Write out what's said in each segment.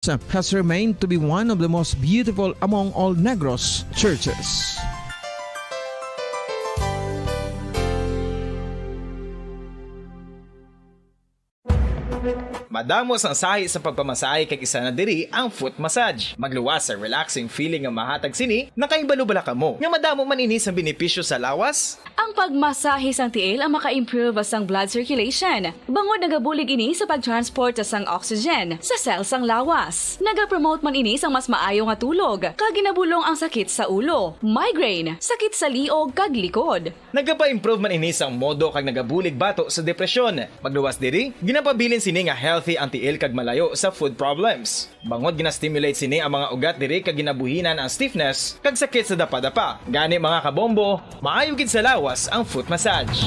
has remained to be one of the most beautiful among all Negros churches. Madamos ang sahi sa pagpamasahe kay isa na diri ang foot massage. Magluwas sa relaxing feeling nga mahatag sini, nakaibalo-bala ka mo. Nga madamo man ini sa benepisyo sa lawas. Ang pagmasahe sang tiil ang maka-improve sang blood circulation. Bangod nagabulig ini sa pag-transport sang oxygen sa cells sang lawas. Nagapromote man ini sang mas maayo nga tulog, kag ginabulong ang sakit sa ulo, migraine, sakit sa liog kag likod. Nagapa-improve man ini sang modo kag nagabulig bato sa depresyon. Magluwas diri, ginapabilin sini nga healthy ang tiil kag malayo sa food problems. Bangod gina-stimulate sini ang mga ugat diri kag ginabuhinan ang stiffness kag sakit sa dapa-dapa. Gani mga kabombo, maayo gid sa lawas ang foot massage.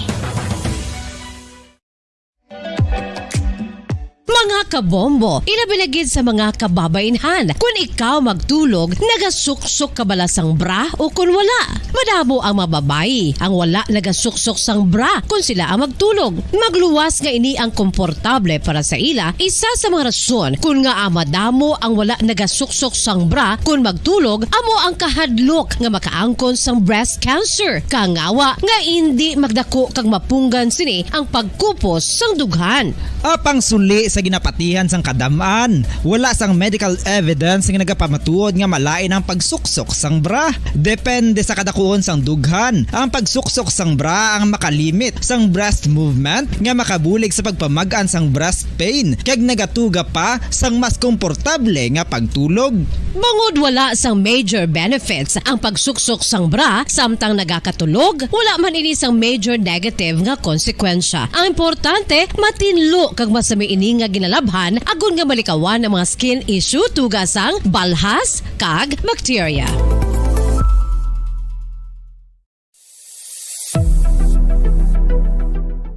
Mga kabombo, ilabilagid sa mga kababainhan. Kung ikaw magtulog, nagasuksok ka bala sang bra o kung wala. Madamo ang mababayi ang wala nagasuksok sang bra kung sila ang magtulog. Magluwas nga ini ang komportable para sa ila. Isa sa mga rason kung nga madamo ang wala nagasuksok sang bra kung magtulog, amo ang kahadlok nga makaangkon sang breast cancer. Kangawa nga hindi magdako kag mapunggan sini ang pagkupos sang dughan. Apang suli sa ginapatihan sang kadamaan, wala sang medical evidence nga nagapamatuod nga malain ang pagsuksok sang bra. Depende sa kadakuon sang dughan. Ang pagsuksok sang bra ang makalimit sang breast movement nga makabulig sa pagpamagaan sang breast pain kag nagatuga pa sang mas komportable nga pagtulog. Bangod wala sang major benefits ang pagsuksok sang bra samtang nagakatulog, wala man ini sang major negative nga konsekwensya. Ang importante, matinlo kag masami ini nga ginalabhan agon nga malikawan ang mga skin issue tugasang balhas kag bacteria.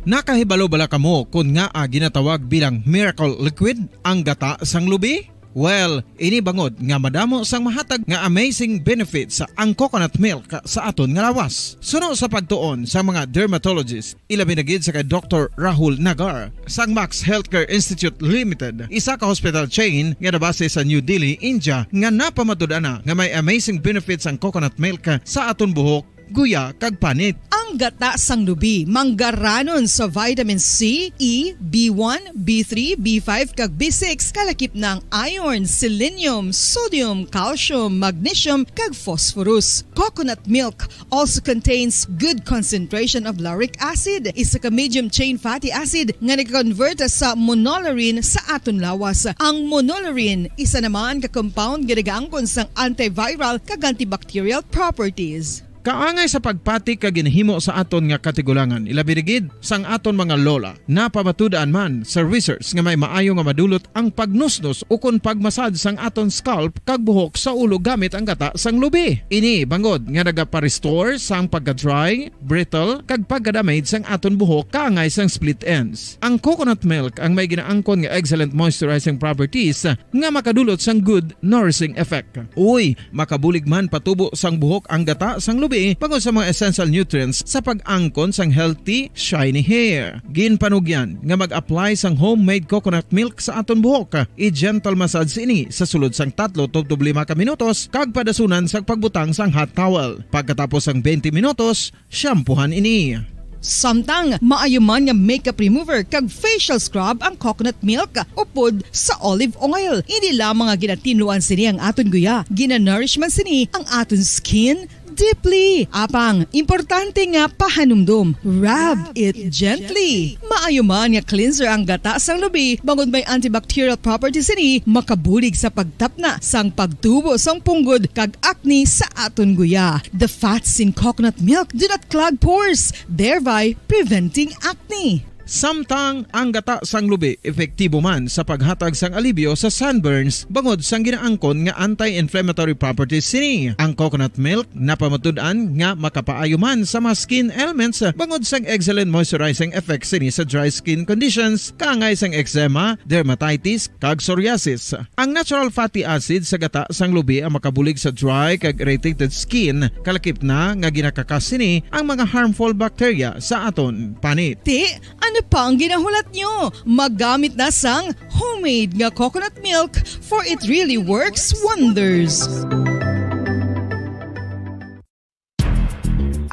Nakahibalo bala kamo kung nga ginatawag bilang miracle liquid ang gata sang lubi? Well, ini bangod nga madamo sang mahatag nga amazing benefit sa ang coconut milk sa aton nga lawas. Suno sa pagtuon sa mga dermatologist, ilabi na gid sa kay Dr. Rahul Nagar sang Max Healthcare Institute Limited, isa ka hospital chain nga nabase sa New Delhi, India, nga napamatud-ana nga may amazing benefits ang coconut milk sa aton buhok, guya kag panit. Ang gata sang lubi manggaranon sa vitamin C, E, B1, B3, B5 kag B6 kalakip ng iron, selenium, sodium, calcium, magnesium kag phosphorus. Coconut milk also contains good concentration of lauric acid, isa ka medium chain fatty acid nga nag-convert sa monolaurin sa aton lawas. Ang monolaurin isa naman ka compound nga nagaangkon sang antiviral kag antibacterial properties. Kaangay sa pagpati kag ginhimo sa aton nga katigulangan, ilabirigid sang aton mga lola, napamatudan man sa research nga may maayo nga madulot ang pagnusnos o kun pagmasad sang aton scalp kag buhok sa ulo gamit ang gata sang lubi. Ini bangod nga nagapa-restore sang pagka-dry, brittle kag pagka-damage sang aton buhok kaangay sang split ends. Ang coconut milk ang may ginaangkon nga excellent moisturizing properties nga makadulot sang good nourishing effect. Uy, makabulig man patubo sang buhok ang gata sang lubi pagod sa mga essential nutrients sa pag-angkon sang healthy, shiny hair. Ginpanugyan nga mag-apply sang homemade coconut milk sa aton buhok. I-gentle massage ini sa sulod sang 3 to 5 ka minutos kag padasunan sang pagbutang sang hot towel. Pagkatapos sang 20 minutos, shampoohan ini. Samtang maayo man nga makeup remover kag facial scrub ang coconut milk upod sa olive oil. Hindi lamang nga ginatinuan sini ang aton guya, ginanourish man sini ang aton skin deeply. Apang, importante nga pahanumdum. Rub it gently. Maayo man nga cleanser ang gata sang lubi, bangod may antibacterial properties ini, makabulig sa pagtapna sang pagtubo sang punggod kag acne sa aton guya. The fats in coconut milk do not clog pores, thereby preventing acne. Samtang ang gata sang lubi epektibo man sa paghatag sang alibyo sa sunburns bangod sang ginaangkon nga anti-inflammatory properties sini. Ang coconut milk napamatud-an nga makapaayo man sa mga skin ailments bangod sang excellent moisturizing effects sini sa dry skin conditions kaangay sang eczema, dermatitis kag psoriasis. Ang natural fatty acid sa gata sang lubi ang makabulig sa dry kag irritated skin kalakip na nga ginakakas sini ang mga harmful bacteria sa aton panit. Ti, ano Ano pa ang ginahulat nyo? Maggamit na sang homemade nga coconut milk for it really works wonders.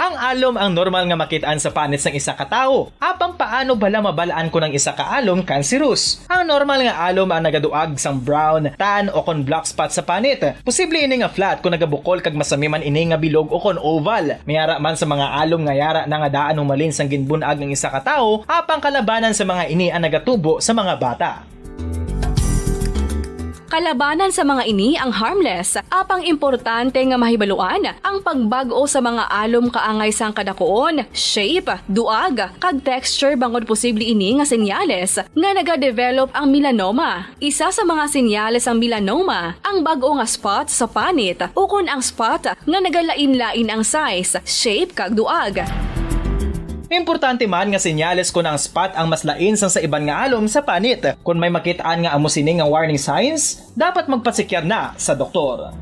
Ang alom ang normal nga makitaan sa panit ng isa ka tawo. Apang paano bala mabalaan ko ng isa ka alom cancerous? Ang normal nga alom ang nagaduag sang brown, tan o kon black spot sa panit. Posible ini nga flat kung nagabukol kag masami man ini nga bilog o kon oval. Mayara man sa mga alom nga yara na nga daan humalin sang ginbunag ng isa ka tawo, apang kalabanan sa mga ini ang nagatubo sa mga bata. Kalabanan sa mga ini ang harmless, apang importante nga mahibaluan ang pagbago sa mga alom kaangay sang kadakuon, shape, duag, kag texture bangod posible ini nga senyales nga nagadevelop ang melanoma. Isa sa mga senyales ang melanoma, ang bago nga spot sa panit ukon ang spot nga nagalain-lain ang size, shape kag duag. Importante man nga senyales kung ang spot ang mas lain sang sa iban nga alom sa panit. Kung may makitaan nga amo sini nga warning signs, dapat magpasikyar na sa doktor.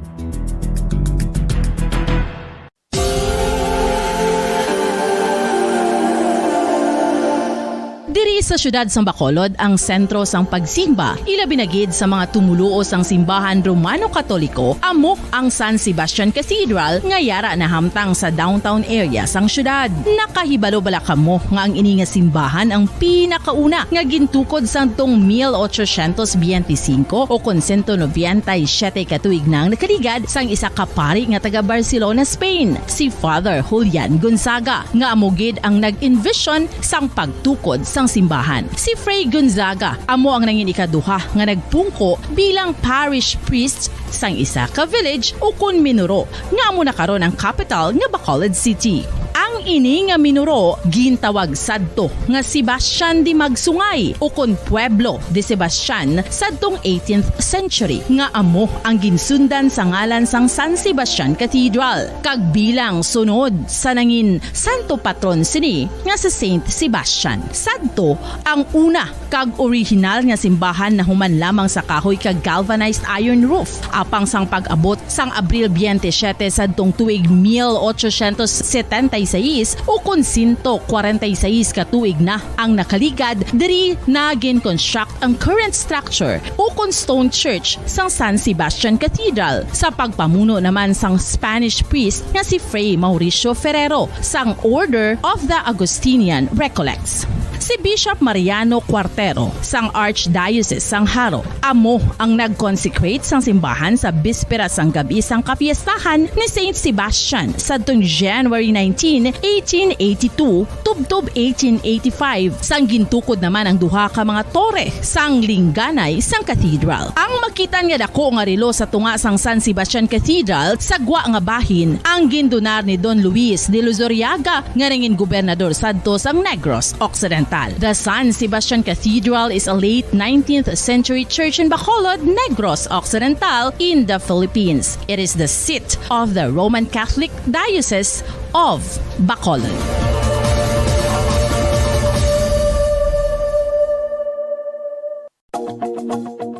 Diri sa syudad sang Bacolod ang sentro sang pagsimba, ilabi na gid sa mga tumuluo sang simbahan Romano-Katoliko, amok ang San Sebastian Cathedral nga yara na hamtang sa downtown area sang syudad. Nakahibalo bala kamo nga ang ini nga simbahan ang pinakauna nga gintukod sang tong 1825 o kon 197 katuig nang nakaligad sang isa ka pari nga taga Barcelona, Spain, si Father Julian Gonzaga, nga amo gid ang nag-envision sang pagtukod sang simbahan. Si Fray Gonzaga amo ang nangin ikaduha nga nagpungko bilang parish priest sang isa ka village o kun Minuro nga amo na karon ang capital nga Bacolod City. Ang ini nga Minuro gintawag sadto nga Sebastian de Magsungay o kon Pueblo de Sebastian sadtong 18th century nga amo ang ginsundan sa ngalan sang San Sebastian Cathedral kag bilang sunod sa nangin santo patron sini nga sa Saint Sebastian. Sadto ang una kag original nga simbahan na human lamang sa kahoy kag galvanized iron roof apang sang pag-abot sang Abril 27 sadtong tuig 1876 o kun 146 katuig na ang nakaligad diri na gin-construct ang current structure o kun stone church sang San Sebastian Cathedral sa pagpamuno naman sang Spanish priest nga si Fray Mauricio Ferrero sang Order of the Augustinian Recollects. Si Bishop Mariano Cuartero sang Archdiocese sang Haro amo ang nag-consecrate sang simbahan sa bispera sang gabi sang kapiestahan ni Saint Sebastian sadtong January 19, 1882 tubtob 1885 sang gintukod naman ang duha ka mga tore sang lingganay sang cathedral. Ang makitan nga dako nga relo sa tunga sang San Sebastian Cathedral sa gwa nga bahin ang gindonar ni Don Luis de Luzuriaga nga nangin gobernador sadto sang Negros Occidental. The San Sebastian Cathedral is a late 19th century church in Bacolod, Negros Occidental in the Philippines. It is the seat of the Roman Catholic Diocese of Bacolod.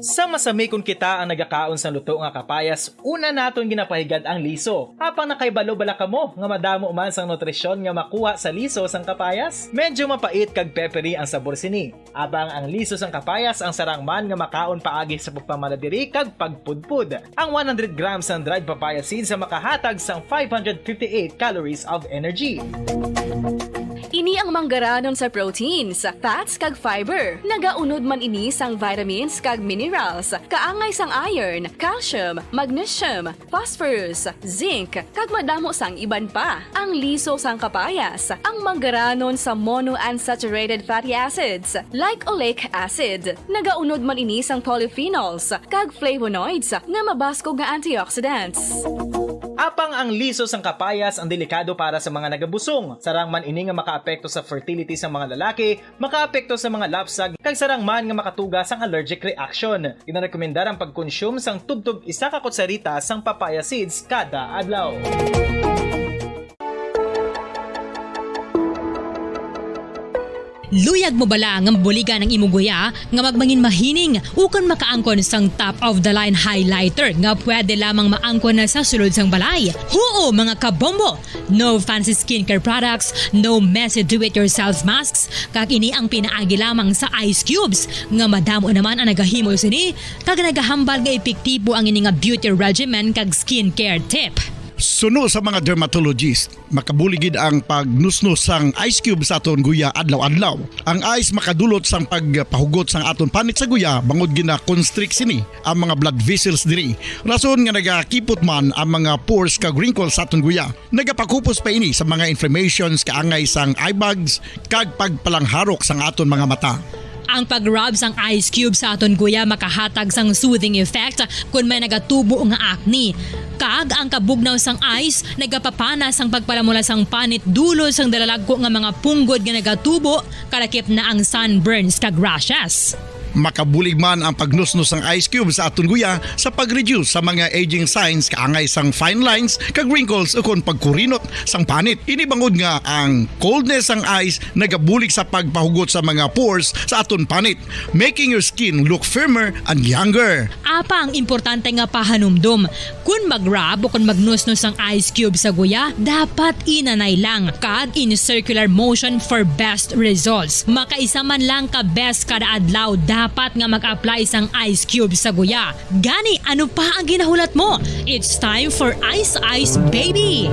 Sa masami kung kita ang nagakaon sa luto nga kapayas, una naton ginapahigad ang liso. Apang nakaibalo bala kamo nga madamo man sang nutrisyon nga makuha sa liso sang kapayas. Medyo mapait kag peppery ang sabor sini. Abang ang liso sang kapayas ang sarangman nga makaon paagi sa pagpamaladiri kag pagpudpud. Ang 100 grams ng dried papaya seeds sa makahatag sang 558 calories of energy. Ini ang manggaranon sa proteins, fats kag fiber. Nagaunod man ini sang vitamins kag minerals, kaangay sang iron, calcium, magnesium, phosphorus, zinc, kag madamo sang iban pa. Ang liso sang kapayas, ang manggaranon sa monounsaturated fatty acids like oleic acid. Nagaunod man ini sang polyphenols kag flavonoids nga mabaskog nga antioxidants. Apang ang liso sang kapayas ang delikado para sa mga nagabusong. Sarang man ini nga makaapekto sa fertility sa mga lalaki, makaapekto sa mga lapsag, kag sarang man nga makatuga sang allergic reaction. Ginarekomendar ang pagkonsume sang tubtub isa ka kutsarita sang papaya seeds kada adlaw. Luyag mo bala nga mabuligan ang imong guya nga magmangin mahining ukon makaangkon sang top of the line highlighter nga pwede lamang maangkon na sa sulod sang balay. Huo mga kabombo! No fancy skincare products, no messy do-it-yourself masks, kag ini ang pinaagi lamang sa ice cubes nga madamo naman ang nagahimo sini kag nagahambal nga epektibo ang ini nga beauty regimen kag skincare tip. Suno sa mga dermatologist, makabuligid ang pagnusnos sang ice cube sa aton guya adlaw-adlaw. Ang ice makadulot sang pagpahugot sang aton panit sa guya bangod gina constrict sini ang mga blood vessels diri. Rason nga nagakipot man ang mga pores kag wrinkles sa aton guya. Nagapakupos pa ini sa mga inflammations kaangay sang eye bags kag pagpalangharok sang aton mga mata. Ang pag-rub sang ice cube sa aton guya makahatag sang soothing effect kung may nagatubo nga acne. Kag ang kabugnaw sang ice nagapapanas ang pagpalamula sang panit dulo sang dalalagko nga mga punggod nga nagatubo kalakip na ang sunburns kag rashes. Makabulig man ang pagnusnos ng ice cube sa aton guya sa pag-reduce sa mga aging signs kaangay sang fine lines kag wrinkles ukon pagkurinot sang panit. Ini bangod nga ang coldness sang ice nagabulig sa pagpahugot sa mga pores sa aton panit, making your skin look firmer and younger. Apa ang importante nga pahanumdum, kung mag-rub o kung magnusnos ang ice cube sa guya, dapat inanay lang kag in circular motion for best results. Makaisa man lang ka best kada adlaw dapat nga mag-apply sang ice cube sa guya. Gani, ano pa ang ginahulat mo? It's time for Ice Ice Baby!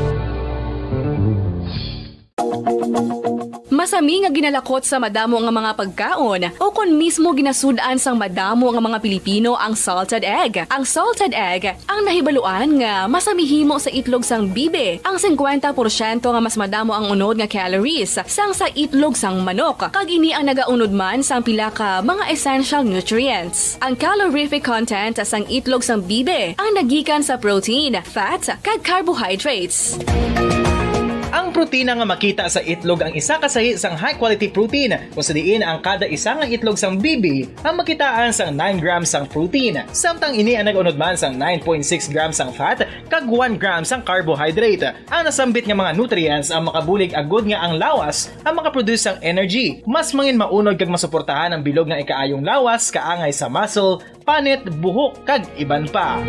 Masami nga ginalakot sa madamo nga mga pagkaon o kung mismo ginasudaan sang madamo nga mga Pilipino ang salted egg. Ang salted egg ang nahibaluan nga masamihimo sa itlog sang bibe. Ang 50% nga mas madamo ang unod nga calories sang sa itlog sang manok. Kag ini ang nagaunod man sang pila ka mga essential nutrients. Ang calorific content sang itlog sang bibe ang nagikan sa protein, fat, kag carbohydrates. Ang protina nga makita sa itlog ang isa kasahi sang high quality protein kung sa diin ang kada isa nga itlog sang bibi ang makitaan sang 9 grams sang protein. Samtang ini ang nag-unod man sang 9.6 grams sang fat kag 1 gram sang carbohydrate. Ang nasambit nga mga nutrients ang makabulig agud nga ang lawas ang makaproduce sang energy. Mas mangin maunod kag masuportahan ang bilog nga ikaayong lawas kaangay sa muscle, panit, buhok kag iban pa.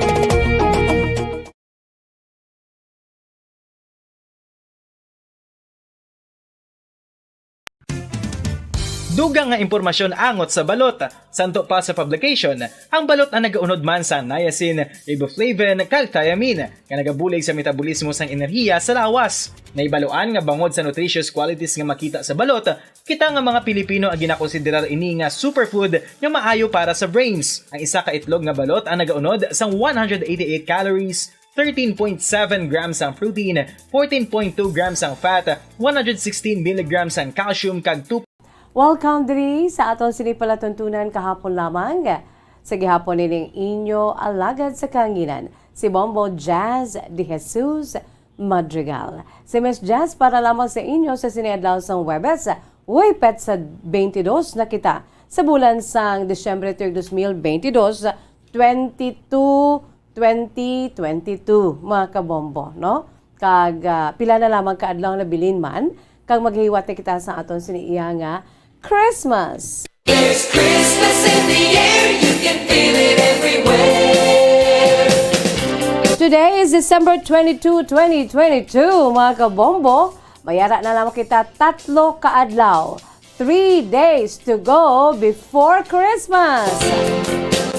Dugang nga impormasyon angot sa balot. Santo pa sa publication, ang balot ang nagaunod man sa niacin, riboflavin, kag thiamine nga nagabulig sa metabolismo sang enerhiya sa lawas. Naibaluan nga bangod sa nutritious qualities nga makita sa balot, kita nga mga Pilipino ang ginakonsiderar ini nga superfood nga maayo para sa brains. Ang isa ka itlog nga balot ang nagaunod sang 188 calories, 13.7 grams ang protein, 14.2 grams ang fat, 116 mg ang calcium kag 2. Welcome diri sa aton sinipalatuntunan kahapon lamang. Sa gihapon nining inyo alagad sa kanginan, si Bombo Jazz de Jesus Madrigal. Si Miss Jazz para lamang sa inyo sa siniadlaw sang Webes, Waypet sa 22 na kita sa bulan sang Desyembre 2022, 2022, mga kabombo, no? Kag pila na lamang kaadlaw na bilin man, kag maghiwat na kita sa aton siniiya nga Christmas. There's Christmas in the air, you can feel it everywhere. Today is December 22, 2022, mga kabombo. Mayara na lamang kita 3 kaadlaw. 3 days to go before Christmas.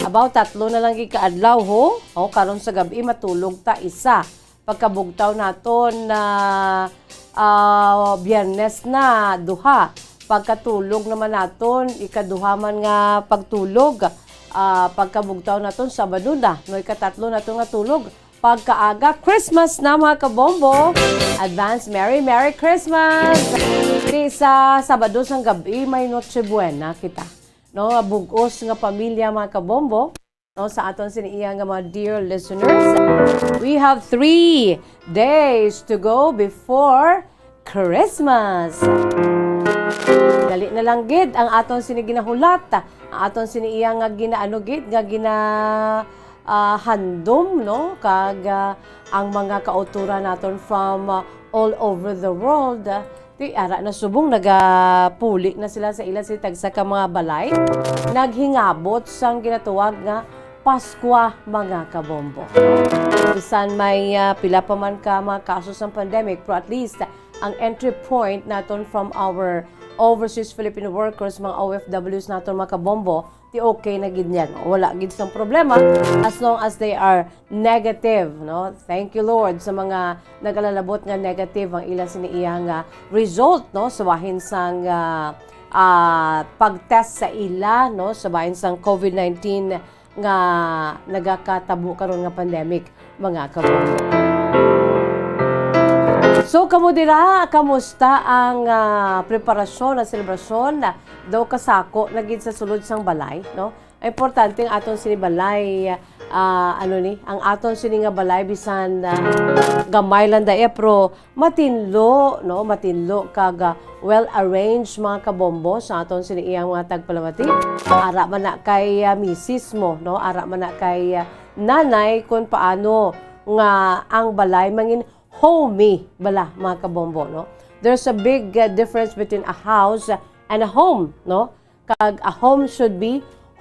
About 3 na lang kaadlaw ho. O karon sa gabi matulog ta isa. Pagkabugtaw naton na Biyernes na duha. Pagkatulog naman naton ikaduhaman nga pagtulog. Pagkabugtaw naton Sabado na, no ikatatlo naton nga tulog. Pagkaaga Christmas na mga kabombo. Advance Merry Christmas. Di sa Sabado sang gabi may Noche Buena kita. No, bugos nga pamilya mga kabombo. No, sa aton siniiya nga mga dear listeners, we have 3 days to go before Christmas. Dali na lang gid ang aton siniginahulat, ang aton siniiya nga ginaanugid nga handom, no, kag ang mga kauturan naton from all over the world. Ti ara na subong nagapuli na sila sa ila si tagsa ka mga balay. Naghingabot sang ginatuwag nga Paskwa mga kabombo. Bisan may pila pa man ka mga kaso ng pandemic, pero at least ang entry point naton from our overseas Filipino workers, mga OFWs naton mga kabombo, di okay na gid yan. Wala gid sang problema as long as they are negative, no? Thank you Lord sa mga nagalalabot nga negative ang ila siniiyang result, no? Sabahin sang pagtest sa ila, no? Sabahin sang COVID-19 nga nagakatabo karon nga pandemic, mga kabombo. So, kamo dira, kamusta ang preparasyon, ang selebrasyon daw kasako nagid sa sulod sang balay, no? Importante ang aton sini balay, ang aton sini nga balay bisan gamay lang daya pero matinlo, no? Matinlo kag well arranged mga kabombo sa aton sini iyang mga tagpalamati. Ara man na kay misis mo, no? Ara man na kay nanay kung paano nga ang balay mangin homey bala mga kabombo, no? There's a big difference between a house and a home, no? Kag a home should be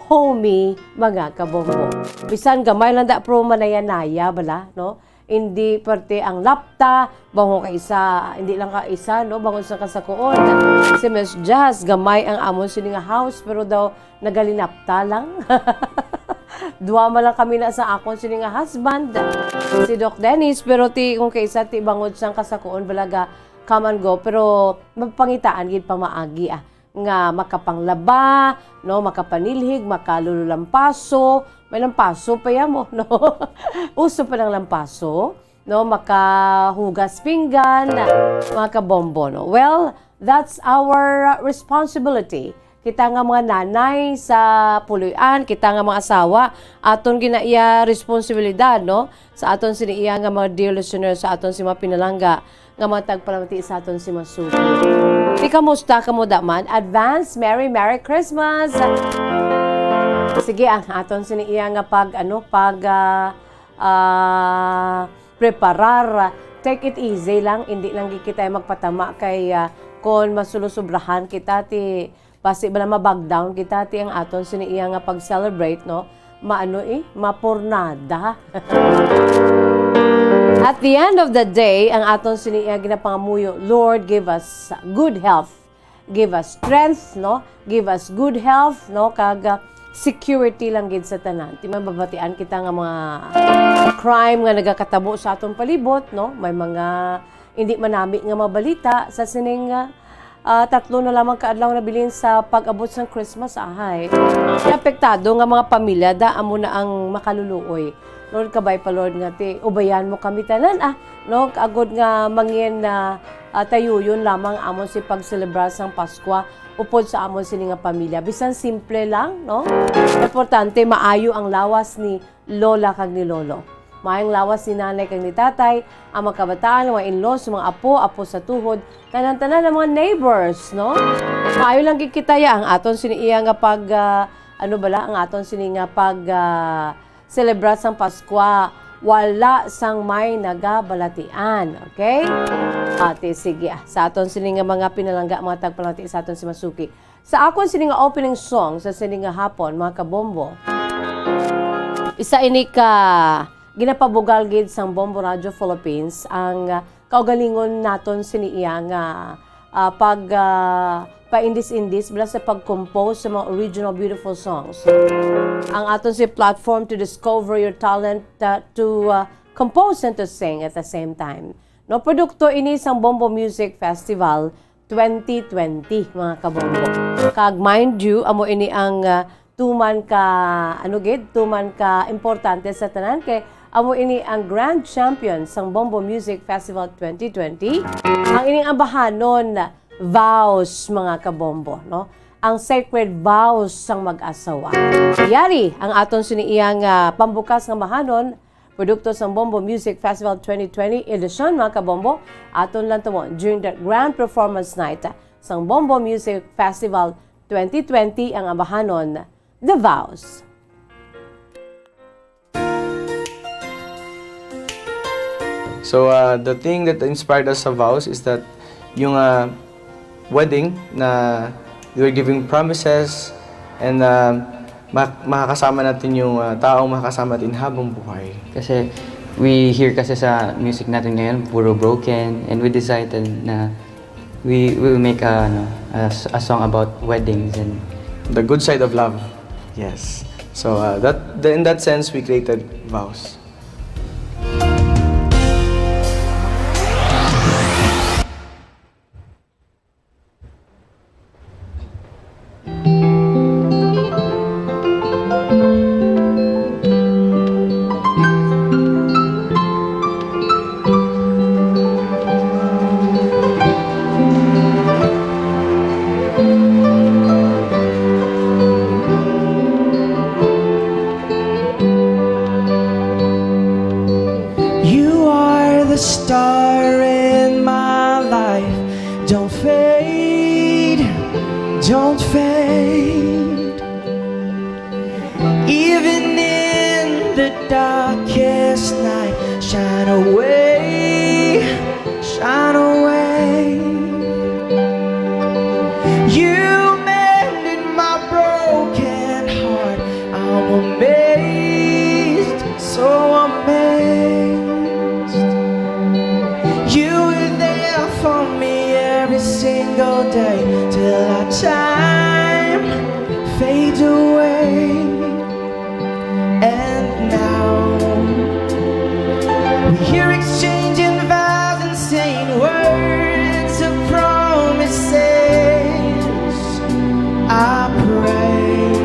homey mga kabombo. Bisan gamay lang da pro manaya-naya bala, no? Hindi parte ang lapta, bango ka isa, hindi lang ka isa, no? Bangon sa kasakuon. Si Miss Jazz, gamay ang amon sini nga house, pero daw nagalinapta lang. Duwa lang kami na sa akon sini nga husband, si Doc Dennis, pero kung kaisa ti bangod sang kasakuon balaga come and go, pero mapangitaan gid pamaagi nga makapanglaba, no, makapanilhig, makalululampaso, may lampaso pa yan mo, no? Uso pa ng lampaso, no, makahugas pinggan, mga kabombo, no? Well, that's our responsibility. Kita nga mga nanay sa puluyan, kita nga mga asawa, aton ginaiya responsibilidad, no? Sa aton siniiya nga mga dear listeners, sa aton si mga pinalangga, nga mga tagpalamati sa aton si Masuki. Di kamusta kamo daman? Advance Merry Christmas! Sige, ang aton siniiya nga preparar. Take it easy lang, hindi lang kita magpatama kay kung masulusubrahan kita ti basi bala mabag down kita ti ang aton siniiya nga pag-celebrate, no? Mapurnada. At the end of the day, ang aton siniiya ginapangamuyo, Lord, give us good health. Give us strength, no? Give us good health, no? Kag security lang gid sa tanan. Ti mababatian kita nga mga crime nga nagakatabo sa aton palibot, no? May mga hindi manami nga mabalita sa sining tatlo na lamang kaadlaw na bilin sa pag-abot sa Christmas ahay. Apektado nga mga pamilya da amo na ang makaluluoy. Lord, kabay pa Lord nga ti ubayan mo kami tanan no, agod nga mangin na tayuyon lamang amon si pagselebrar sang Paskwa upod sa amon sini nga pamilya. Bisan simple lang, no? Importante maayo ang lawas ni lola kag ni lolo. Maayong lawas ni nanay kag ni tatay, ang mga kabataan, mga in-laws, mga apo sa tuhod, tanan-tanan ng mga neighbors, no? Maayo lang kikitaya ang aton siniiya nga pag ang aton sini nga pag celebrat sang Paskwa, wala sang may nagabalatian, okay? Ate, sige, sa aton sini nga mga pinalangga, mga tagpalangti sa aton si Masuki. Sa akon sini nga opening song sa sini nga hapon, mga kabombo, isa ini ka ginapabugal gid sang Bombo Radio Philippines ang kaugalingon naton siniiya nga pa-indis-indis bala sa pag-compose sa mga original beautiful songs. Ang aton si platform to discover your talent, to compose and to sing at the same time. No, produkto ini sang Bombo Music Festival 2020, mga kabombo. Kag mind you, amo ini ang tuman ka importante sa tanan kay amo ini ang Grand Champion sang Bombo Music Festival 2020. Ang ining ambahanon vows, mga kabombo, no? Ang sacred vows sang mag-asawa. Yari ang aton siniiyang pambukas nga mahanon, produkto sang Bombo Music Festival 2020 edition, mga kabombo, aton lang tamo during the grand performance night sang Bombo Music Festival 2020 ang ambahanon, The Vows. So the thing that inspired us sa vows is that yung wedding na we were giving promises and makakasama natin yung taong makakasama natin habang buhay. Kasi we hear kasi sa music natin ngayon, puro broken, and we decided na we will make a song about weddings and The good side of love. Yes. So in that sense, we created Vows. You are the star in my life. Don't fade, don't fade. Even in the darkest night, shine away, shine away. You mended my broken heart. I'm amazed, so amazed. You were there for me every single day till our time fades away. And now we're here exchanging vows and saying words of promises. I pray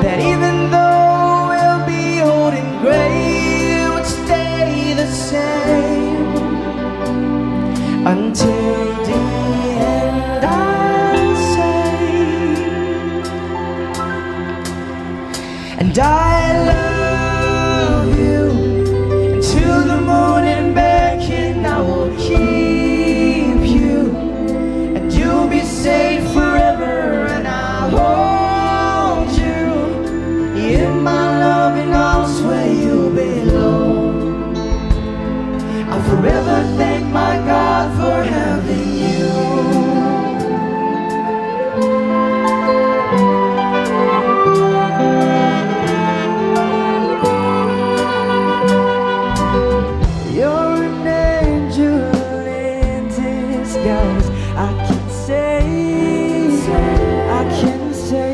that even though we'll be old and gray, it would stay the same until the end. I'll say, and I love you until the moon and back, and I will keep you, and you'll be safe forever, and I'll hold you in my loving arms where you belong. I'll forever thank my God for having you. You're an angel in disguise. I can say, I can say.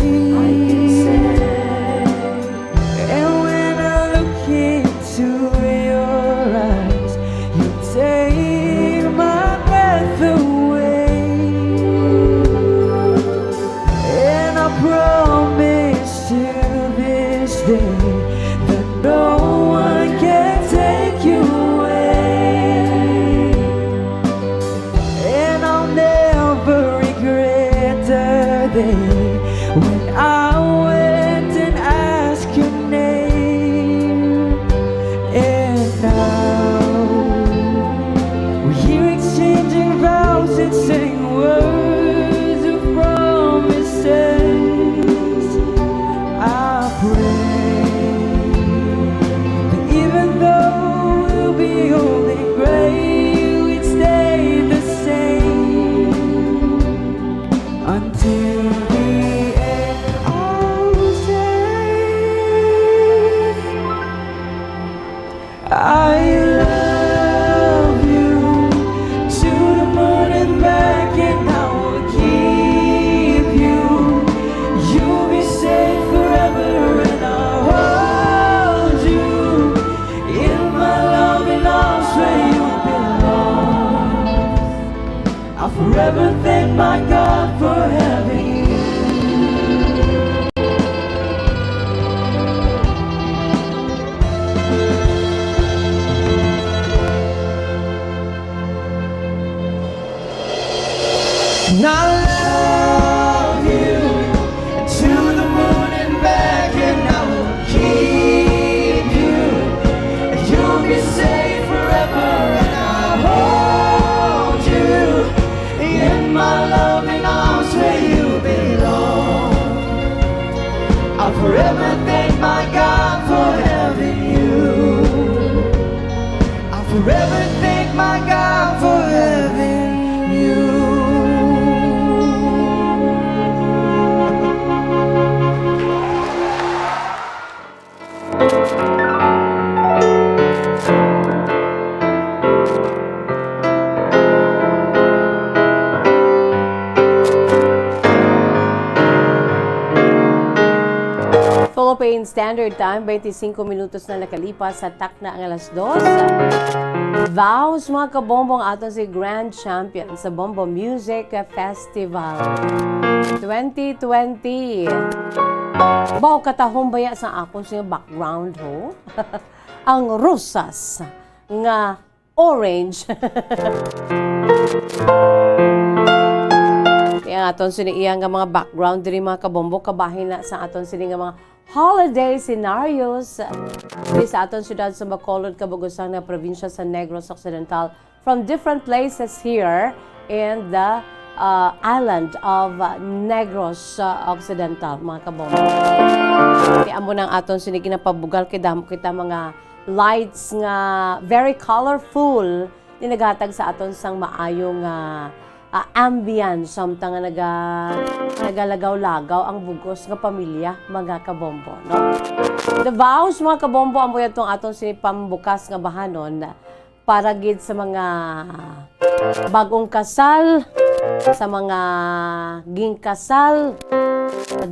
And when I look into your eyes, you take my breath away. And I promise to this day that no one can take you away. And I'll never regret the day when I went and asked your name. And now we're here exchanging vows and saying words of promises. I pray that even though we'll be old and gray, we'd stay the same until the end. I'll say, I love you to the moon and back, and I will keep you. You'll be safe forever, and I'll hold you in my loving arms where you belong. I'll forever thank my God for having you. And I love you to the moon and back, and I will keep you, and you'll be safe forever, and I'll hold you in my loving arms where you belong. I'll forever thank my God for having you. I'll forever thank my God for having you. Standard Time, 25 minutos na nakalipas sa takna ang alas 2. Vows mga kabombong aton si Grand Champion sa Bombo Music Festival 2020. Baw katahong baya sa akon sa background ho. Ang rosas nga orange. Yang aton sini iyang nga mga background diri mga kabombo kabahin na sa aton sini nga mga holiday scenarios diri sa aton syudad sa Bacolod, Kabugosang na probinsya sa Negros Occidental, from different places here in the island of Negros Occidental mga kabombo. Kaya amo nang aton sini ginapabugal kay damo kita mga lights nga very colorful ni naghatag sa aton sang maayong ambience samtang nga nagalagaw-lagaw ang bugos nga pamilya mga kabombo, no? The vows mga kabombo amo yatong aton sinipambukas nga bahanon para gid sa mga bagong kasal, sa mga gingkasal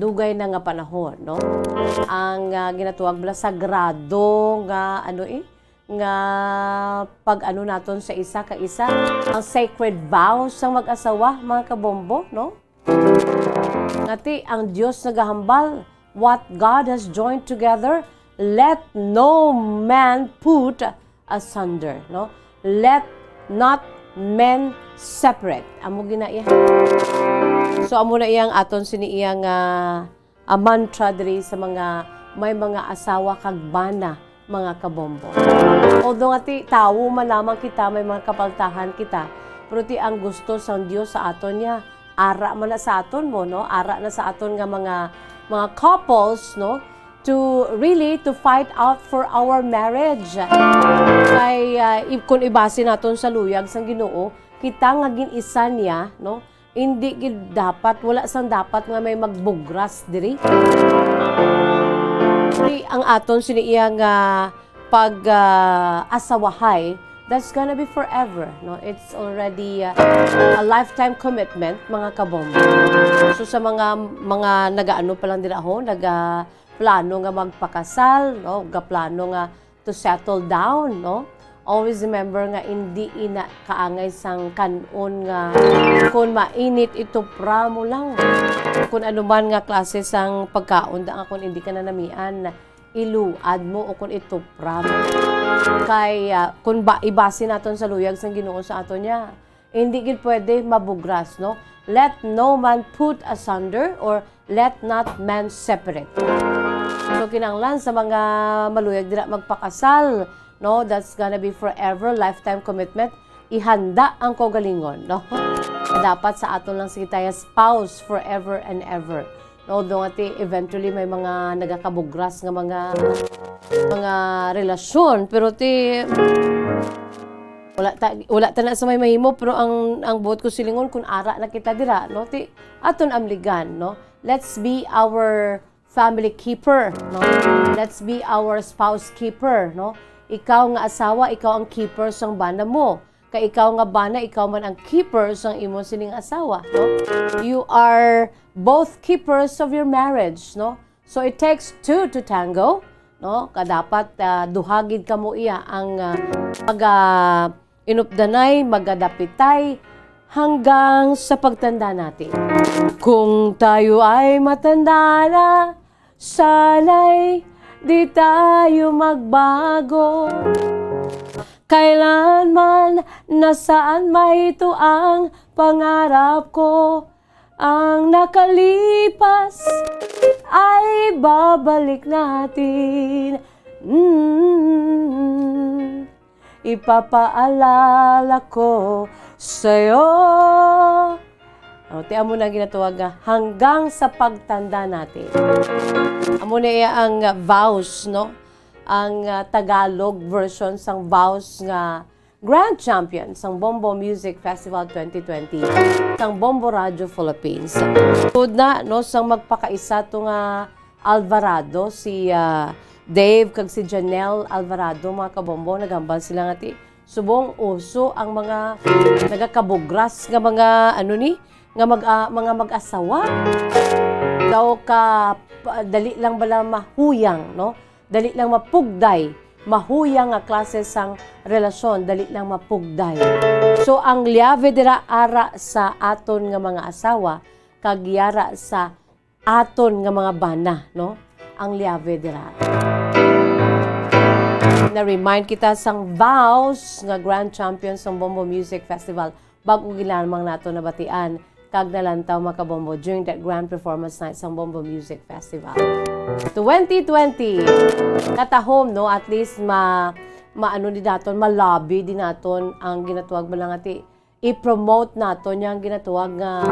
dugay na nga panahon, no? Ang ginatuwag bala sagrado nga nga pag naton sa isa ka isa, ang sacred vows sang mag-asawa mga kabombo, no? Ngati ang Dios nagahambal, what God has joined together, let no man put asunder, no? Let not men separate. Amo ginaiya. So amo na iyang aton sini iyang mantra diri sa mga may mga asawa kag bana mga kabombo. Although ngati tawo man lamang kita, may mga kapaltahan kita, pero ti ang gusto sang Dios sa aton niya, ara man na sa aton mo, no? Ara na sa aton nga mga couples, no? To really to fight out for our marriage. Kay kung ibase naton sa luyag sang Ginoo, kita nga gin-isa niya, no? Hindi gid dapat, wala sang dapat nga may magbugras diri. Ang aton siniyang pag-asawahay, that's gonna be forever, no? It's already a lifetime commitment mga kabombo. So sa mga nagaano pa lang din ako, plano nga magpakasal, no? Plano nga to settle down, no? Always remember nga hindi ina kaangay sang kanon nga kung mainit ito pramo lang. Kung ano man nga klase sang pagkaon da kung hindi ka na namian, iluad mo o kung ito pramo. Kay kung ibase naton sa luyag sang Ginoo sa aton niya, hindi gid pwede mabugras, no? Let no man put asunder or let not man separate. So kinanglan sa mga maluyag dira magpakasal, no, that's gonna be forever, lifetime commitment. Ihanda ang kaugalingon, no? Dapat sa aton lang sikitaya spouse forever and ever. No, do eventually may mga nagakabugras nga mga relasyon, pero wala ta na sa may mahimo, pero ang buot ko silingon kung ara na kita dira, no? Aton amligan, no? Let's be our family keeper, no? Let's be our spouse keeper, no? Ikaw nga asawa, ikaw ang keeper sang bana mo. Kay ikaw nga bana, ikaw man ang keeper sang imo sining asawa, no? You are both keepers of your marriage, no? So it takes two to tango, no? Kadapat duhagid kamo iya ang inupdanay, magadapitay hanggang sa pagtanda natin. Kung tayo ay matanda na, sana'y di tayo magbago. Kailanman, nasaan may ito ang pangarap ko. Ang nakalipas ay babalik natin. Ipapaalala ko sa'yo. Tiyan mo na ginatawag hanggang sa pagtanda natin. Amo na iya ang vows, no? Ang Tagalog version sang vows nga Grand Champion sang Bombo Music Festival 2020 sang Bombo Radio Philippines. Tud na no sang magpakaisa to nga Alvarado, si Dave kag si Janelle Alvarado mga kabombo, nagambal sila nga subong uso ang mga nagakabugras nga mga mga mag-asawa. daw ka dali lang bala mahuyang, no? Dali lang mapugday, mahuyang nga klase sang relasyon, dali lang mapugday. So ang liave dira ara sa aton nga mga asawa kag yara sa aton nga mga bana, no? Ang liave dira. Na-remind kita sang vows nga grand champion sa Bombo Music Festival bago gilamang nato nabatian kag nalantaw makabombo during that grand performance night sa Bombo Music Festival. 2020 katahom, no, at least maano di naton, malobby din naton ang ginatuwag mo lang ati i-promote naton yang ginatuwag nga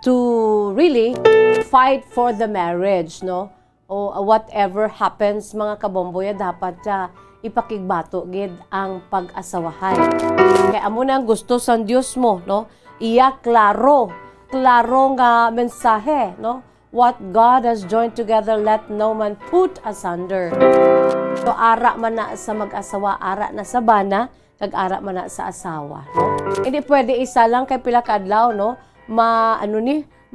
to really fight for the marriage, no? O whatever happens mga kabomboya, dapat ipakigbato gid ang pag-asawahan. Kaya amo na ang gusto sa Dios mo, no? Iya klaro nga mensahe, no? What God has joined together, let no man put asunder. So ara man na sa mag-asawa, ara na sa bana, kag ara man na sa asawa, no? Hindi pwede isa lang kay pila ka adlaw, no?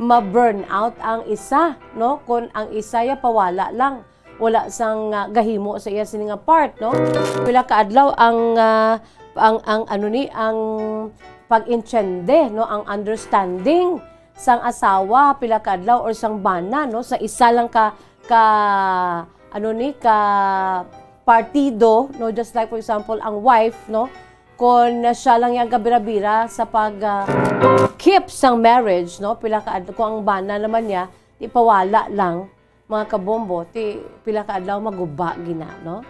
Ma-burn out ang isa, no? Kung ang isa ya pawala lang, wala sang gahimo sa iya sini nga part, no? Pila ka adlaw ang pag-intiende, no? Ang understanding sang asawa pila ka adlaw or sang bana, no? Sa isa lang ka partido, no? Just like for example ang wife, no? Kung siya lang yung kabira-bira sa pag-keep sang marriage, no? Pila ka adlaw, kung ang bana naman niya, ipawala lang, mga kabombo, pila ka adlaw maguba gina, no?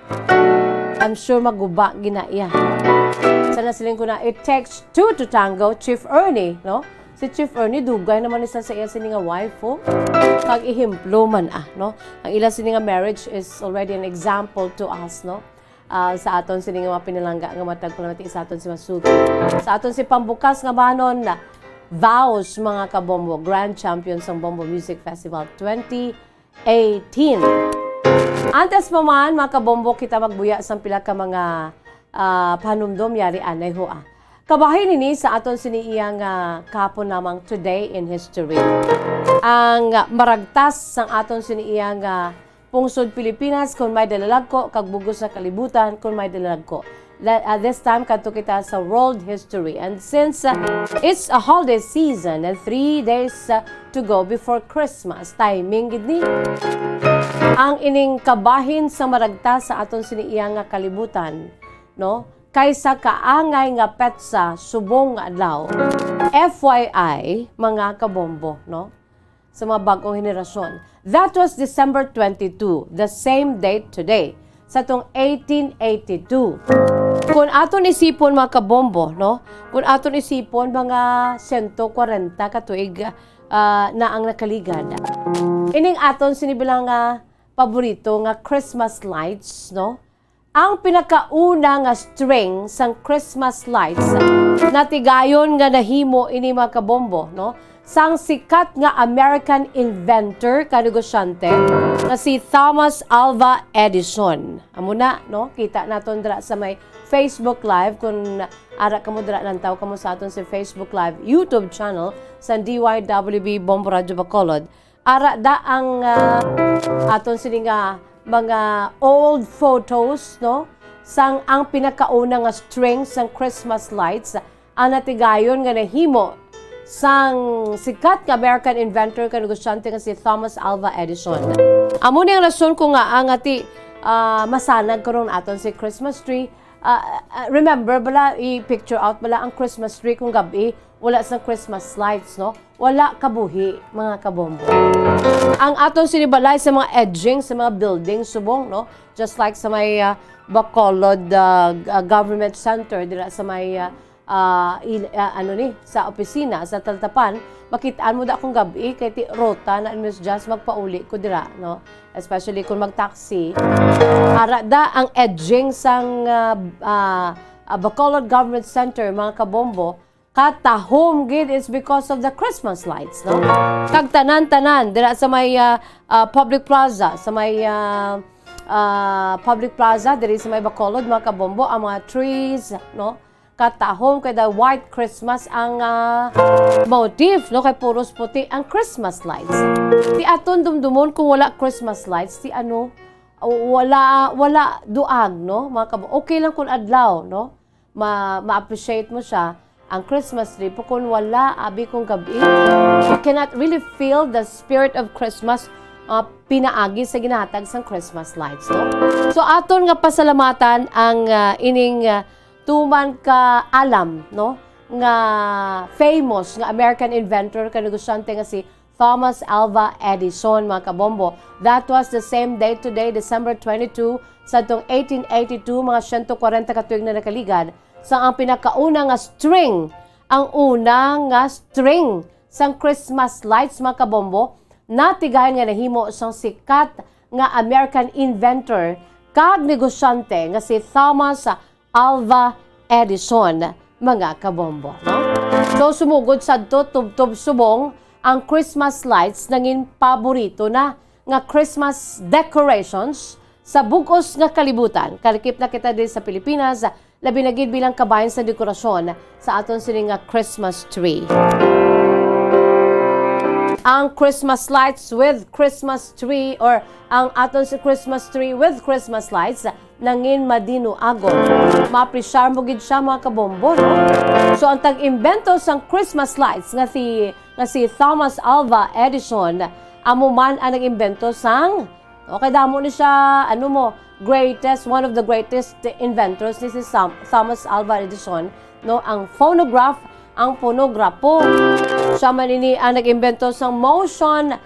I'm sure maguba gina iya. Sana siling ko na, it takes two to tango, Chief Ernie, no? Si Chief Ernie, dugay naman isa sa iya sini nga wife, oh. Kag ihimplo man, no? Ang ila sini nga marriage is already an example to us, no? Sa aton sini nga pinalangga nga matag palamati sa aton si Masuki. Sa aton si pambukas nga banon na vows mga kabombo, grand champion sa Bombo Music Festival 2018. Antes pa man mga kabombo, kita magbuya sa pila ka mga panumdom yari anay ho. Kabahin nini sa aton sini iyang kapon namang today in history. Ang maragtas sang aton sini iyang pungsod Pilipinas kung may dalalagko, kag bugos sa kalibutan kung may dalalagko. This time, kanto kita sa world history. And since it's a holiday season and 3 days to go before Christmas, timing gid ni. Ang ining kabahin sa maragtas sa aton siniiyang nga kalibutan, no? Kaysa kaangay nga petsa subong nga adlaw. FYI, mga kabombo, no? Sa mga bagong henerasyon. That was December 22, the same date today, sa tong 1882. Kung aton isipon mga kabombo, no? Kung aton isipon mga 140 katuig na ang nakaligad. Ining aton sinibilang paborito nga Christmas lights, no? Ang pinakauna nga string sang Christmas lights natigayon nga nahimo ini mga kabombo, no? Sang sikat nga American inventor kanegosyante na si Thomas Alva Edison. Amo na, no? Kita naton dira sa may Facebook Live kung ara kamo dira nantaw kamo sa aton sa Facebook Live YouTube channel sa DYWB Bombo Radio Bacolod. Ara da ang aton sini nga mga old photos, no? Sang ang pinakauna nga string sang Christmas lights ang natigayon nga nahimo sang sikat nga American inventor ka negosyante nga si Thomas Alva Edison. Amo ni ang rason ko nga ang ati masanag karon aton si Christmas tree. Remember bala i-picture out bala ang Christmas tree kung gabi wala sa Christmas lights, no? Wala kabuhi mga kabombo. Ang aton sinibalay sa mga edging sa mga building subong, no? Just like sa may Bacolod Government Center dira sa may sa opisina sa Taltapan, makitaan mo da akong gabi kay ti rota na Miss Jazz magpauli ko dira, no? Especially kung mag-taxi. Ara da ang edging sang Bacolod Government Center mga kabombo, katahom gid is because of the Christmas lights, no? Kag tanan-tanan dira sa may public plaza, sa may public plaza diri sa may Bacolod mga kabombo, ang mga trees, no? katahom kay the white Christmas ang motif, no? Kay puros puti ang Christmas lights. Ti aton dumdumon kung wala Christmas lights, ti ano, wala duag, no? Okay lang kung adlaw, no? Ma-appreciate mo siya ang Christmas tree. Pero kung wala, abi kong gabi, you cannot really feel the spirit of Christmas pinaagi sa ginahatag sang Christmas lights, no? So aton nga pasalamatan ang ining tuman ka alam, no, nga famous nga American inventor ka negosyante nga si Thomas Alva Edison, mga kabombo. That was the same day today, December 22 sa itong 1882, mga 140 katuig na nakaligad, sa ang pinakauna nga string, ang una nga string sang Christmas lights, mga kabombo, natigayan nga nahimo sang sikat nga American inventor kag negosyante nga si Thomas Alva Edison, mga kabombo, no? So sumugod sa tubtob subong ang Christmas lights nangin paborito na nga Christmas decorations sa bugos nga kalibutan. Kalikip na kita din sa Pilipinas, labi na gid bilang kabayan sa dekorasyon sa aton sining nga Christmas tree. Ang Christmas lights with Christmas tree or ang aton si Christmas tree with Christmas lights nangin madino agon. Ma-appreciate mo gid siya, mga kabombo, no? So ang tag-imbento sang Christmas lights nga si Thomas Alva Edison, amo man ang nag-imbento sang damo ni siya one of the greatest inventors ni si Thomas Alva Edison, no, ang phonograph, ang ponograpo. Siya man ini ang nag-imbento sang motion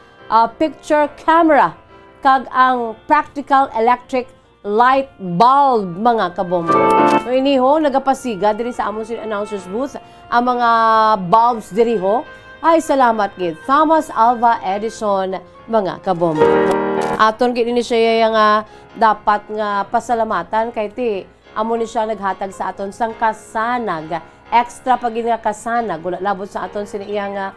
picture camera kag ang practical electric light bulb, mga kabombo. So iniho nagapasiga diri sa amon announcers booth ang mga bulbs diri ho. Ay salamat gid Thomas Alva Edison, mga kabombo. Aton gid ni siya nga dapat nga pasalamatan kay ti amo ni siya naghatag sa aton sang kasanag, extra pag nga kasanag labot sa aton siniya nga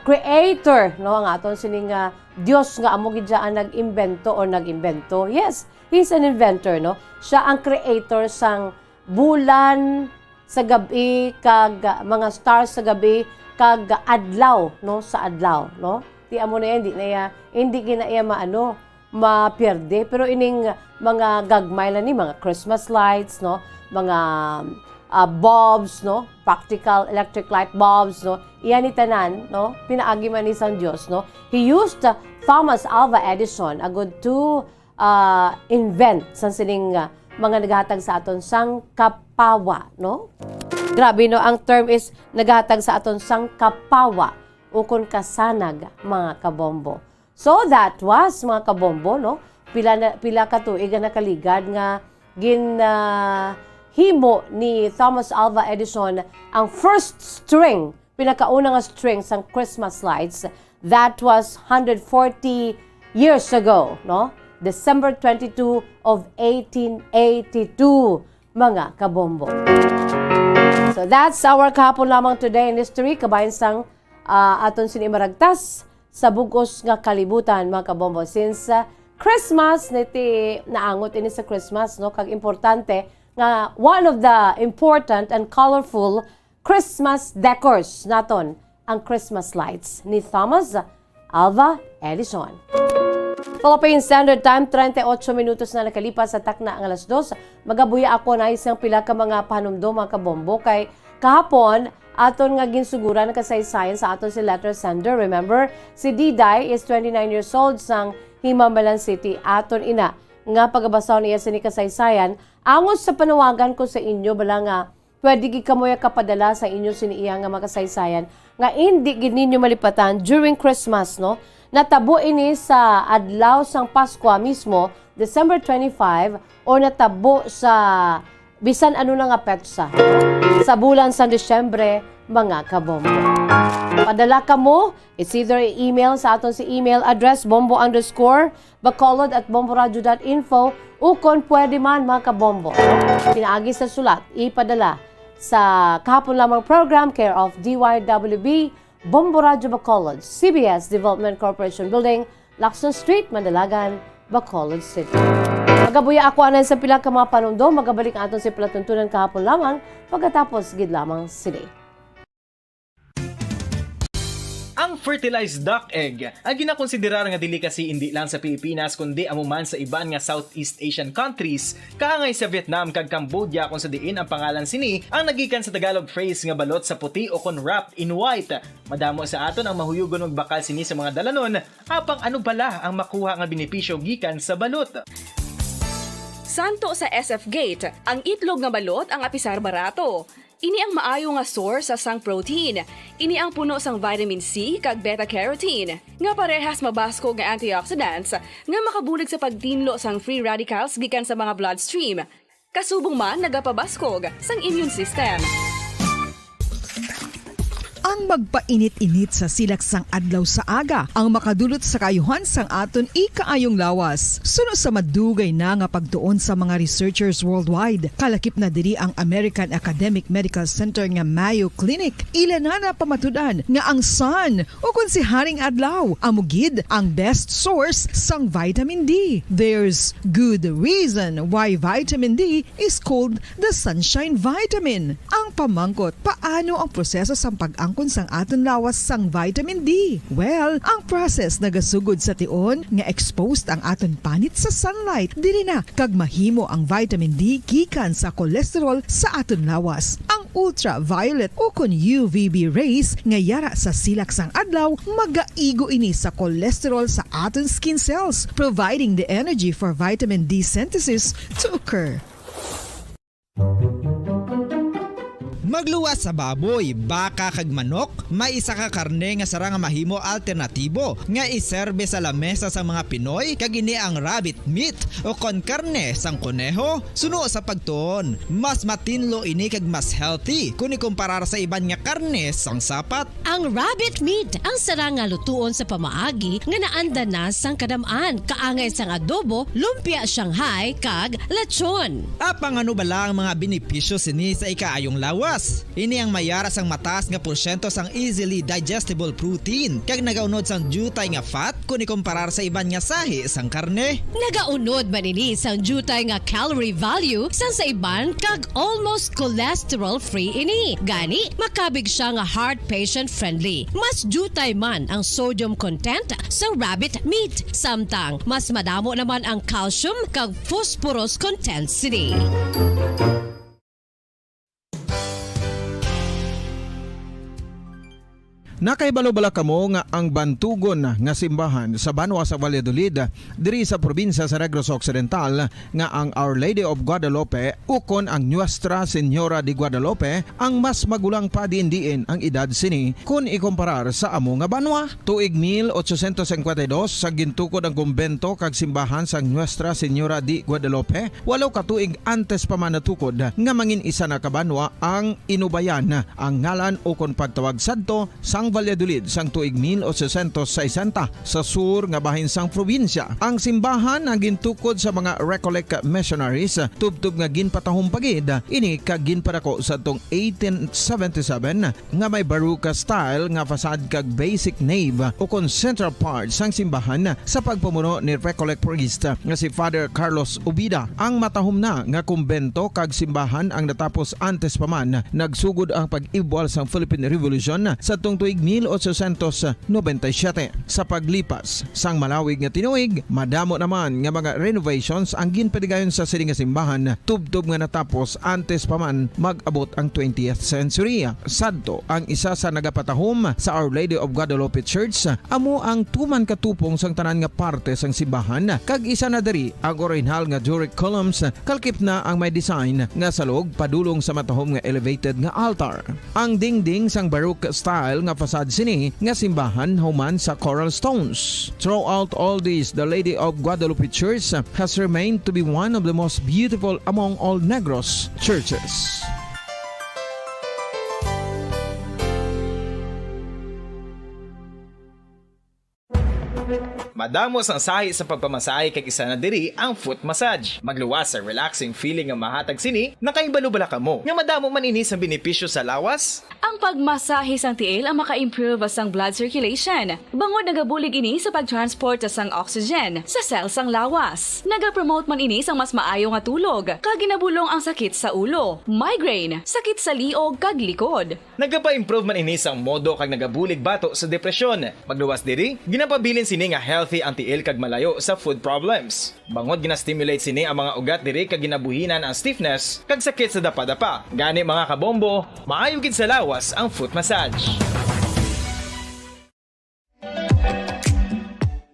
creator, no, ang aton sining Dios nga amo gid ang nag-imbento. Yes, he's an inventor, no? Siya ang creator sang bulan sa gabi kag mga stars sa gabi kag adlaw, no, sa adlaw, no? Ti amo na hindi ginaya mapierde, pero ining mga gagmay lang ni mga Christmas lights, no, mga bulbs, no, practical electric light bulbs, no, iyan itanan, no, pinaagi man ni sang Dios, no. He used Thomas Alva Edison agud to invent sang sining mga naghatag sa aton sang kapawa, no. Grabe, no, ang term is naghatag sa aton sang kapawa ukon kasanag, mga kabombo. So that was, mga kabombo, no, pila ka tuig na kaligad nga himo ni Thomas Alva Edison ang first string, pinakauna nga string sang Christmas lights. That was 140 years ago, no? December 22 of 1882, mga kabombo. So that's our kahapon lamang today in history, kabayan sang aton sinimaragtas sa bugos nga kalibutan, mga kabombo. Since Christmas, naangot ini sa Christmas, no, kag importante nga one of the important and colorful Christmas decors naton ang Christmas lights ni Thomas Alva Edison. Philippine Standard Time, 38 minutos na nakalipas sa takna ang alas 2. Magabuya ako na isang pila ka mga panumdum, mga kabombo, kay kahapon aton nga ginsuguran kasaysayan sa aton si letter sender. Remember, si Diday is 29 years old sang Himamalan City. Aton ina nga pagabasaw niya sa ni kasaysayan. Angos sa panawagan ko sa inyo, bala nga pwede gid kamoy kapadala sa inyo siniya nga makasaysayan nga hindi gid ninyo malipatan during Christmas, no. Natabo ini sa adlaw sang Pasko mismo, December 25, o natabo sa bisan ano na nga petsa sa bulan sa Disyembre, mga kabombo. Padala ka mo, it's either email sa aton si email address bombo_bacolod@bomboradio.info o kung pwede man, mga kabombo, pinaagi sa sulat, ipadala sa kahapon lamang program, care of DYWB, Bombo Radio Bacolod, CBS Development Corporation Building, Lacson Street, Mandalagan, Bacolod City. Magabuya ako anan sa pila ka mga panundo, magabalik ang aton si palatuntunan kahapon lamang pagkatapos gid lamang sini. Ang fertilized duck egg ang ginakonsiderar nga delicacy hindi lang sa Pilipinas kundi amuman sa iban nga Southeast Asian countries kaangay sa Vietnam kag Cambodia kung sa diin ang pangalan sini ang nagikan sa Tagalog phrase nga balot sa puti o kon wrapped in white. Madamo sa aton ang mahuyugon og bakal sini sa mga dalanon apang ano bala ang makuha nga benepisyo gikan sa balot. Santo sa SF Gate, ang itlog nga balot ang apisar barato. Ini ang maayo nga source sa sang protein. Ini ang puno sang vitamin C kag beta-carotene. Nga parehas mabasko nga antioxidants nga makabulig sa pagtinlo sang free radicals gikan sa mga bloodstream. Kasubong man nagapabaskog sang immune system. Ang magpainit-init sa silaksang adlaw sa aga ang makadulot sa kayuhan sang aton ikaayong lawas. Suno sa madugay na nga pagtuon sa mga researchers worldwide, kalakip na diri ang American Academic Medical Center nga Mayo Clinic. Ila na pamatudan nga ang sun o kung si Haring Adlaw amugid ang best source sang vitamin D. There's good reason why vitamin D is called the sunshine vitamin. Ang pamangkot, paano ang proseso sang pag-angkon sang aton lawas sang vitamin D? Well, ang process nagasugod sa tion nga exposed ang aton panit sa sunlight dili na kag mahimo ang vitamin D gikan sa cholesterol sa aton lawas. Ang ultraviolet o kon UVB rays nga yara sa silak sang adlaw magaigo ini sa cholesterol sa aton skin cells, providing the energy for vitamin D synthesis to occur. Magluwas sa baboy, baka kag manok, may isa ka karne nga sara nga mahimo alternatibo nga iserbe sa lamesa sa mga Pinoy kag ini ang rabbit meat o kon karne sang kuneho. Suno sa pagtuon, mas matinlo ini kag mas healthy kung ikumparar sa iban nga karne sang sapat. Ang rabbit meat ang sara nga lutuon sa pamaagi nga naanda na sang kadamaan, kaangay sang adobo, lumpia Shanghai kag lechon. Apang ano bala ang mga benepisyo sini sa ikaayong lawas? Ini ang mayara sang mataas nga porsyento sang easily digestible protein kag nagaunod sang jutay nga fat kung ikumparar sa iban nga sahi sang karne. Nagaunod man ini sang jutay nga calorie value sang sa iban kag almost cholesterol free ini. Gani makabig siya nga heart patient friendly. Mas jutay man ang sodium content sa rabbit meat, samtang mas madamo naman ang calcium kag phosphorus content sini. Nakaibalo-bala kamo nga ang bantugon nga simbahan sa Banwa sa Valladolid diri sa probinsya sa Negros Occidental nga ang Our Lady of Guadalupe ukon ang Nuestra Señora de Guadalupe ang mas magulang pa diin ang edad sini kung ikumparar sa amo nga banwa. Tuig 1852 sa gintukod ang kumbento kag simbahan sang Nuestra Señora de Guadalupe, 8 katuig antes pa man natukod nga mangin isa na kabanwa ang inubayan ang ngalan ukon pagtawag sadto sang Valladolid sang tuig 1860 sa sur nga bahin sang probinsya. Ang simbahan ang gintukod sa mga Recollect missionaries tubtub nga ginpatahong pagid ini kag ginpadako sa tong 1877 nga may baroque style nga fasad kag basic nave o kon central part sang simbahan sa pagpamuno ni Recollect priest nga si Father Carlos Ubida. Ang matahom na nga kumbento kag simbahan ang natapos antes pa man nagsugod ang pag-ibwal sang Philippine Revolution sa tong tuig 1897. Sa paglipas sang malawig nga tinuig, madamo naman nga mga renovations ang ginpadigayon sa sining nga simbahan tubtob nga natapos antes pa man mag-abot ang 20th century. Sadto ang isa sa nagapatahom sa Our Lady of Guadalupe Church, amo ang tuman katupong sang tanan nga parte sang simbahan kag isa na diri ang original nga Doric columns kalkip na ang may design nga salog padulong sa matahom nga elevated nga altar. Ang dingding sang baroque style nga fasad sini nga simbahan human sa coral stones. Throughout all this, the Lady of Guadalupe Church has remained to be one of the most beautiful among all Negros churches. Makadamos ang sahi sa pagpamasahe kay isa na diri ang foot massage. Magluwas sa relaxing feeling nga mahatag sini, nakaibalo-bala ka mo. Nga madamo man ini sa benepisyo sa lawas. Ang pagmasahe sang tiil ang maka-improve sang blood circulation. Bangod nagabulig ini sa pagtransport sang oxygen sa cells sang lawas. Nagapromote man ini sang mas maayo nga tulog, kag ginabulong ang sakit sa ulo, migraine, sakit sa liog kag likod. Nagapa-improve man ini sang modo kag nagabulig bato sa depresyon. Magluwas diri, ginapabilin sini nga healthy ang tiil kag malayo sa food problems. Bangod ginastimulate sini ang mga ugat diri kag ginabuhinan ang stiffness kag sakit sa dapa-dapa. Gani mga kabombo, maayo gid sa lawas ang foot massage.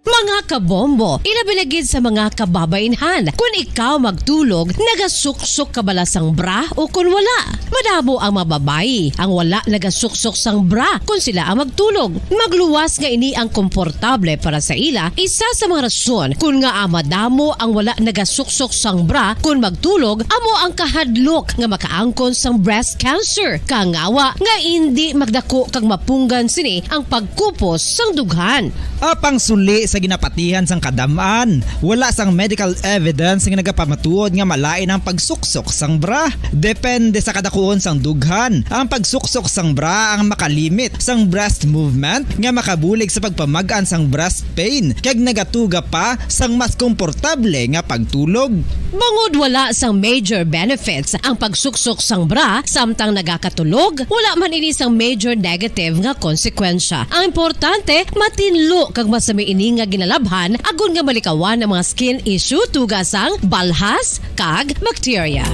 Mga kabombo, ilabilagid sa mga kababainhan. Kung ikaw magtulog, nagasuksok ka bala sang bra o kung wala. Madamo ang mababayi ang wala nagasuksok sang bra kung sila ang magtulog. Magluwas nga ini ang komportable para sa ila. Isa sa mga rason kung nga madamo ang wala nagasuksok sang bra kung magtulog, amo ang kahadlok nga makaangkon sang breast cancer. Kangawa nga hindi magdako kag mapunggan sini ang pagkupos sang dughan. Apang suli sa ginapatihan sang kadamaan, wala sang medical evidence nga nagapamatuod nga malain ang pagsuksok sang bra. Depende sa kadakuon sang dughan. Ang pagsuksok sang bra ang makalimit sang breast movement nga makabulig sa pagpamagaan sang breast pain kag nagatuga pa sang mas komportable nga pagtulog. Bangod wala sang major benefits ang pagsuksok sang bra samtang nagakatulog, wala man ini sang major negative nga konsekwensya. Ang importante, matinlo kag masami ini nga ginalabhan agon nga malikawan ang mga skin issue tugasang balhas kag bacteria.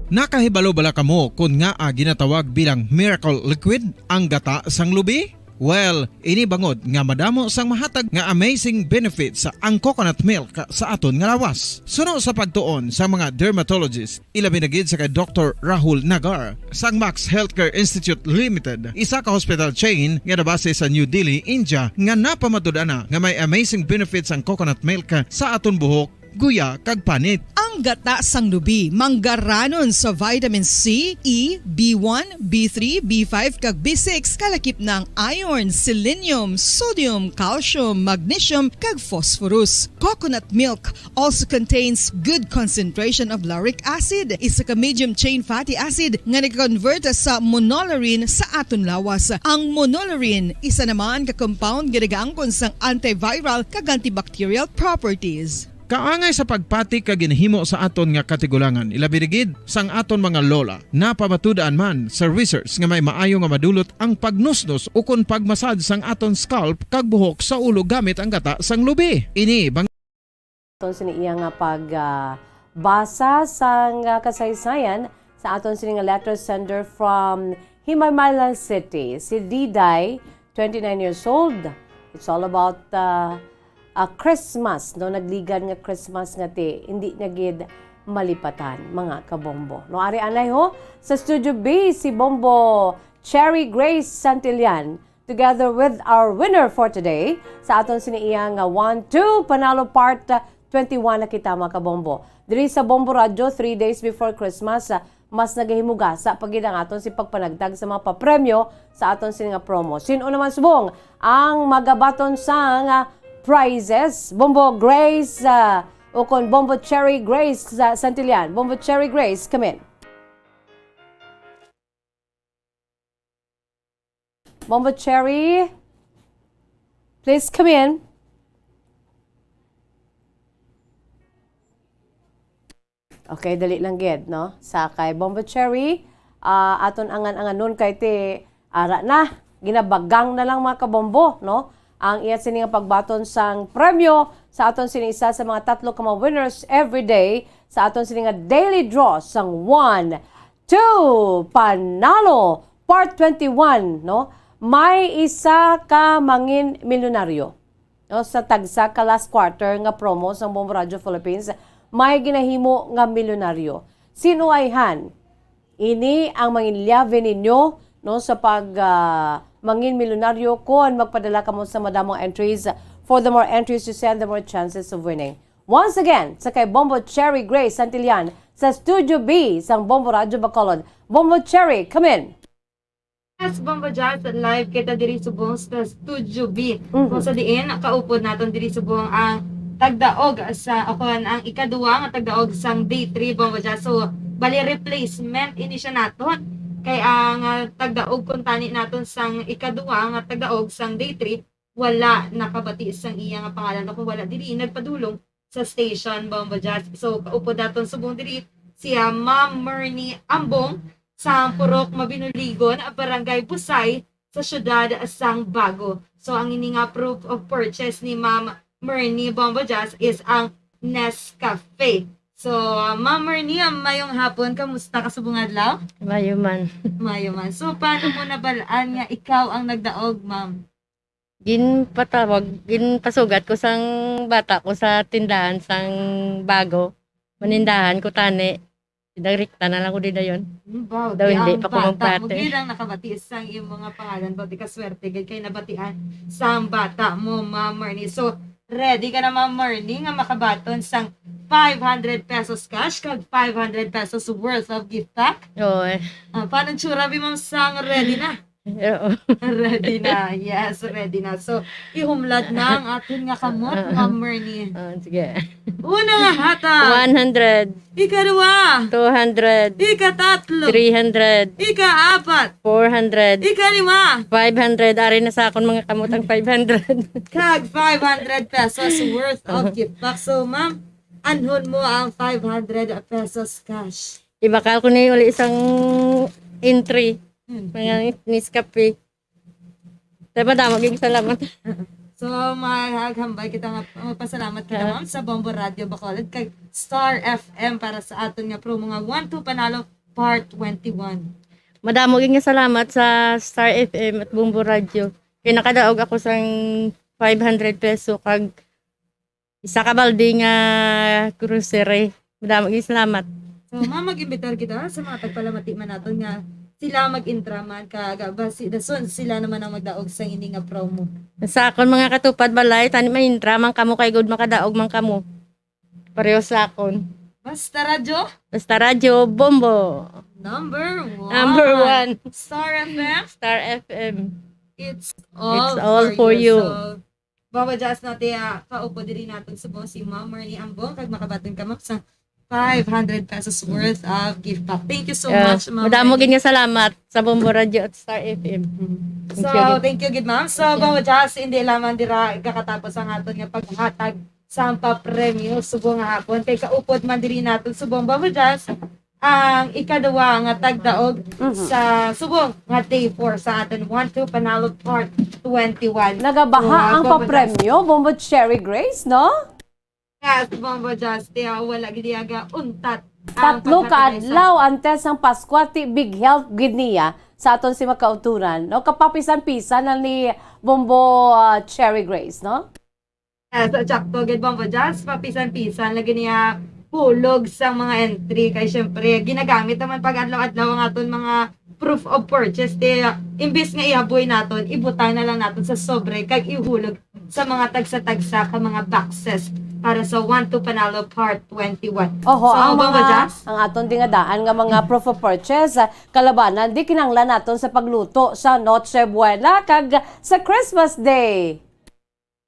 Nakahibalo bala kamo kung nga ginatawag bilang miracle liquid ang gata sang lubi? Well, ini bangod nga madamo sang mahatag nga amazing benefits sa ang coconut milk sa aton nga lawas. Suno sa pagtuon sa mga dermatologist, ilabi na gid sa kay Dr. Rahul Nagar sang Max Healthcare Institute Limited, isa ka hospital chain nga nabase sa New Delhi, India, nga napamatud-ana nga may amazing benefits ang coconut milk sa aton buhok, guya kag panit. Ang gata sang lubi manggaranon sa vitamin C, E, B1, B3, B5 kag B6 kalakip ng iron, selenium, sodium, calcium, magnesium kag phosphorus. Coconut milk also contains good concentration of lauric acid, isa ka medium chain fatty acid nga nag-convert sa monolarin sa aton lawas. Ang monolarin isa naman ka compound nga nagaangkon sang antiviral kag antibacterial properties. Kaangay sa pagpati ka ginhimo sa aton nga katigulangan, ilabirigid sang aton mga lola, napamatud-an man sa research nga may maayo nga madulot ang pagnusnos o kon pagmasad sang aton scalp kag buhok sa ulo gamit ang gata sang lubi. Ini bang aton sini iya nga pagbasa sang kasaysayan sa aton sini nga letter sender from Himaymalan City. Si Diday, 29 years old. It's all about Christmas, no, nagligan nga Christmas nga ti, hindi nagid malipatan mga kabombo. No, ari anay ho sa Studio B si Bombo Cherry Grace Santillan together with our winner for today sa aton siniiyang 1-2 panalo part 21 na kita mga kabombo. Diri sa Bombo Radio 3 days before Christmas, mas nagahimuga sa pagidang aton si pagpanagtag sa mga papremyo sa aton sini nga promo. Sino naman subong ang magabaton sa prizes? Bombo Grace o kon Bombo Cherry Grace Santillan. Bombo Cherry Grace, come in. Bombo Cherry, please come in. Okay, dali lang gid, no? Sa kay Bombo Cherry, aton angan-angan nun kay ti ara na, ginabagang na lang mga kabombo, no? Ang iya sini nga pagbaton sang premyo sa aton sini isa sa mga tatlo ka mga winners every day sa aton sini nga daily draw sang 1-2 panalo part 21, no? May isa ka mangin milyonaryo, no? Sa tagsa ka last quarter nga promo sang Bombo Radio Philippines, may ginahimo nga milyonaryo. Sino ay han? Ini ang manginlyave ninyo, no, sa pag mangin milyonaryo kon magpadala ka mo sa madamong entries. For the more entries you send, the more chances of winning. Once again, sa kay Bombo Cherry Grace Santillan sa Studio B sang Bombo Radio Bacolod. Bombo Cherry, come in. Yes, Bomba Jazz, live kita diri subong sa Studio B. Kung sa diin, nakaupod naton diri subong ang tagdaog sa akon ang ikaduwa nga tagdaog sang day 3 Bomba Jazz. So, bali replacement ini siya naton. Kay ang tagdaog kung tani naton sang ikaduwa nga tagdaog sang day 3, wala nakabati sang iya nga pangalan kung wala diri nagpadulong sa station Bomba Jazz. So, kaupod naton subong diri siya Ma'am Mernie Ambong sa Purok Mabinuligon, Barangay Busay, sa syudad sang Bago. So, ang ini nga proof of purchase ni Ma'am Mernie Bomba Jazz is ang Nescafe. So, Ma'am Mernie, mayong hapon, kamusta ka sa bungadlaw? Mayuman. Mayuman. So, paano mo nabalaan nga ikaw ang nagdaog, Ma'am? Ginpasugat ko sang bata ko sa tindahan sang Bago. Manindahan ko tani. Direkta na lang ko din na yun. Wow, Daw hindi pa ko bata mo magpate. gilang nakabati sang iyong mga pangalan, bati ka swerte gid kay nabatian sang bata mo, Ma'am Mernie. So, ready ka na, Ma'am Mernie, nga makabaton sang 500 pesos cash kag 500 pesos worth of gift pack? Oo. Paano tsura bi, Ma'am, sang ready na? Oo. Ready na. Yes, ready na. So, ihumlad na ang atin nga kamot, Ma'am Mernie. Sige. Una nga hata. 100. Ika-2. 200. Ika-3. 300. Ika-4. 400. Ika-5. 500. Ari na sa akon mga kamutang 500. Kag 500 pesos worth of gift pack. So, Ma'am, anhon mo ang 500 pesos cash. Ibakal ko na uli isang entry. Mga Nescafe. Tayo madama, salamat. So, maghambay kita nga, magpasalamat kita, Ma'am, sa Bombo Radio Bacolod kay Star FM para sa aton nga promo nga 1-2 Panalo Part 21. Madamo nga salamat sa Star FM at Bumbo Radio. Kaya nakadaog ako sang 500 peso kag isa ka balde nga grocery. Madamo nga salamat. So, Ma'am, mag-imbitar kita sa mga tagpalamati man naton nga sila mag-intraman kagabasi dason sila naman ang magdaog sa ini nga promo. Sa akon mga katupad balay tani mahintra man kamo kay good makadaog man kamo. Pareho sa akon. Basta radyo? Basta radyo Bombo. Number 1. Number 1. Star FM. Star FM. It's It's all for you. So, Baba Jazz natin, kaupo diri natin sa si Ma'am Mernie Ambong kag makabaton ka, Ma'am, sa 500 pesos worth of gift pack. Thank you so much, Ma'am. Madamo gid nga salamat sa Bombo Radio at Star FM. Thank you, good Ma'am. So, Baba Jazz, hindi lamang dira kakatapos ang aton nga paghatag sa papremyo subong nga hapon. Kay kaupod man diri natin subong Baba Jazz ang ikaduwa nga tagdaog sa subong nga day 4 sa aton 1-2 Panalo Part 21. Nagabaha ang papremyo, Bombo Cherry Grace, no? Yes, Bombo Jazz, tiya wala gidiaga untat. Tatlo ka adlaw antes ang Pasko ti big health gid niya sa aton si makauturan. No, kapapisan-pisan na ni Bombo Cherry Grace, no? Yes, sakto gid Bombo Jazz, papisan-pisan lagi niya hulog sa mga entry kay syempre ginagamit naman pag adlaw-adlaw ang aton mga proof of purchase. Imbis nga ihaboy naton, ibutang na lang naton sa sobre kag ihulog sa mga tagsa-tagsa ka mga boxes para sa 1-2 Panalo Part 21. Oho, so, ang Bombo Jazz? ang aton dingadaan nga mga proof of purchase kalabanan di kinahanglan naton sa pagluto sa Noche Buena kag sa Christmas Day.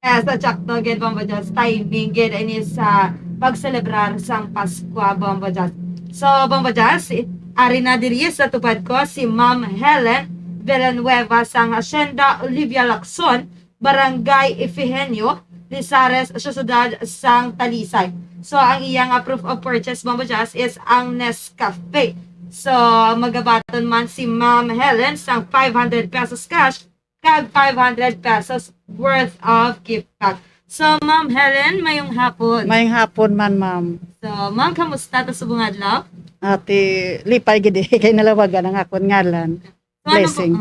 Yes, sakto gid Bombo Jazz, timing gid ini sa pagselebrar sang Pasko, Bombo Jazz. So, Bombo Jazz, ari na diri sa tupad ko si Ma'am Helen Villanueva sang Hacienda Olivia Lacson, Barangay Efehenio, Lizares, Ciudad sang Talisay. So, ang iyang proof of purchase, Bombo Jazz, is ang Nescafe. So, magabaton man si Ma'am Helen sang 500 pesos cash kag 500 pesos worth of gift pack. So, Ma'am Helen, mayong hapon. Mayong hapon man, ma'am. So, Ma'am, kamusta ta sa bungadlaw? Ati, lipay gidi, kay nalawagan ang akon ngalan. Blessing.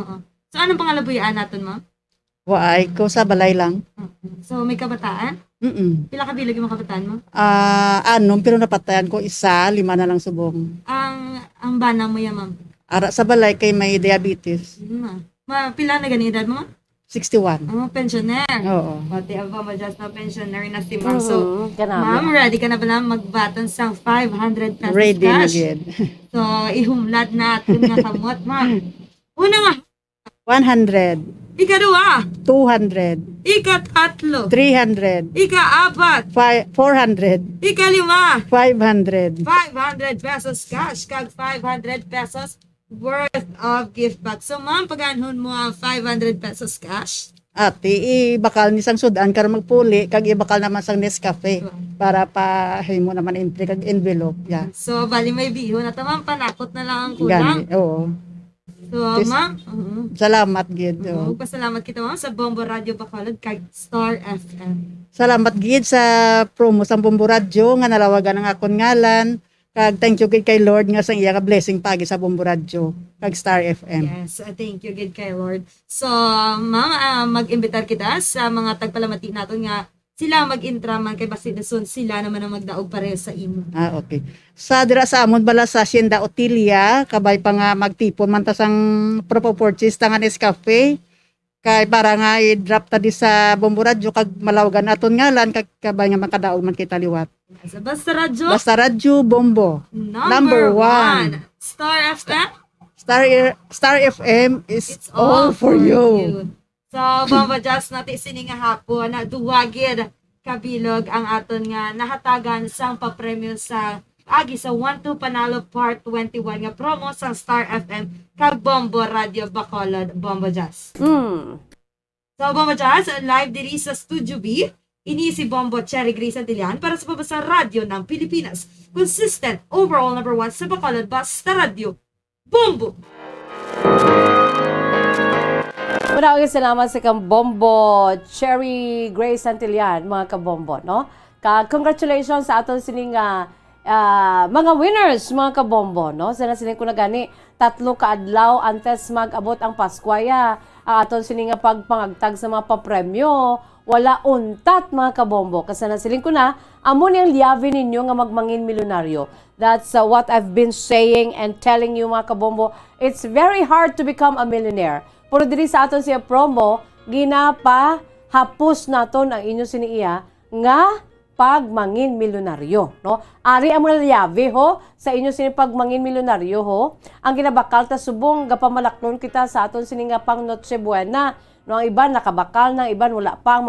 So, anong pangalabuyan natin, Ma'am? Waay ko sa balay lang. So, may kabataan? Pila ka bilag yung mga kabataan mo? Anom, pero napatayan ko isa, 5 na lang subong. Ang bana mo yan, Ma'am? Ara sa balay kay may diabetes. Pila na gani edad mo? 61. Pensioner. Oo. Pati ang just na pensioner na si Ma'am. So, Ma'am, ready ka na ba na magbaton sang 500 pesos ready cash? Ready na gid. So, ihumlad natin nga kamot, Ma'am. Una nga, 100. Ikaduha, 200. ikatatlo, 300. ikaapat, 400. ikalima, 500. 500 pesos cash kag 500 pesos worth of gift bag. So ma'am, paganhon mo ang 500 pesos cash. Ati, ibakal ni sang sudan karon magpuli kag ibakal naman sang Nescafe para pa himo naman entry kag envelope ya. So bali may biho na tamang panakot na lang ang kulang. Gani, oo. So ma'am, Salamat gid. oo. pasalamat kita ma'am sa Bombo Radio Bacolod kag Star FM. Salamat gid sa promo sang Bombo Radio nga nalawagan ang akon ngalan. Kag thank you gid kay Lord nga sang iya ka blessing pagi sa Bombo Radio kag Star FM. Yes, thank you good kay Lord. So ma'am, mag-imbitar kita sa mga tagpalamati naton nga sila mag-intra man kay Basidason, sila naman ang magdaog pareho sa imo. Okay. Sa dira sa amon bala sa Hacienda Otilia, kabay pa nga magtipon man ta sang purchase ta nga Nescafe. Kay para nga i-drop ta di sa Bombo Radio kag malawagan aton ngalan kag kabay nga makadaog man kita liwat. Sa Basta Radio, Basta Radio Bombo. number one. Star FM, Star FM is all for you. So, Bomba Jazz natin sini nga hapon na duwagid kabilog ang aton nga nahatagan sang papremyo sa agi sa 1-2 Panalo Part 21 nga promo sa Star FM kag Bombo Radio Bacolod Bomba Jazz. So, Bomba Jazz, live diri sa Studio B. Ini si Bombo Cherry Grace Antillan para sa Pabasa Radio ng Pilipinas. Consistent overall number 1 sa Bacolod Basta Radio. Bombo! Maraming salamat sa Bombo Cherry Grace Antillan, mga kabombo, no? Congratulations sa aton sining mga winners, mga kabombo, no? Sana sining ko na gani, 3 kaadlaw antes mag-abot ang Paskwaya. Aton sining nga pagpangagtag sa mga papremyo, wala untat, mga kabombo. Kasi na siling ko na, amo niyang liyavi ninyo nga magmangin milyonaryo. That's what I've been saying and telling you, mga kabombo. It's very hard to become a millionaire. Pero diri sa aton siya promo, ginapahapos naton ang inyo siniiya nga pagmangin milyonaryo, no? Ari ang mga liyavi ho sa inyo sini pagmangin milyonaryo ho. Ang ginabakal ta subong gapamalaklon kita sa aton sini nga pang Noche Buena. No, ang iban nakabakal na, iban wala pa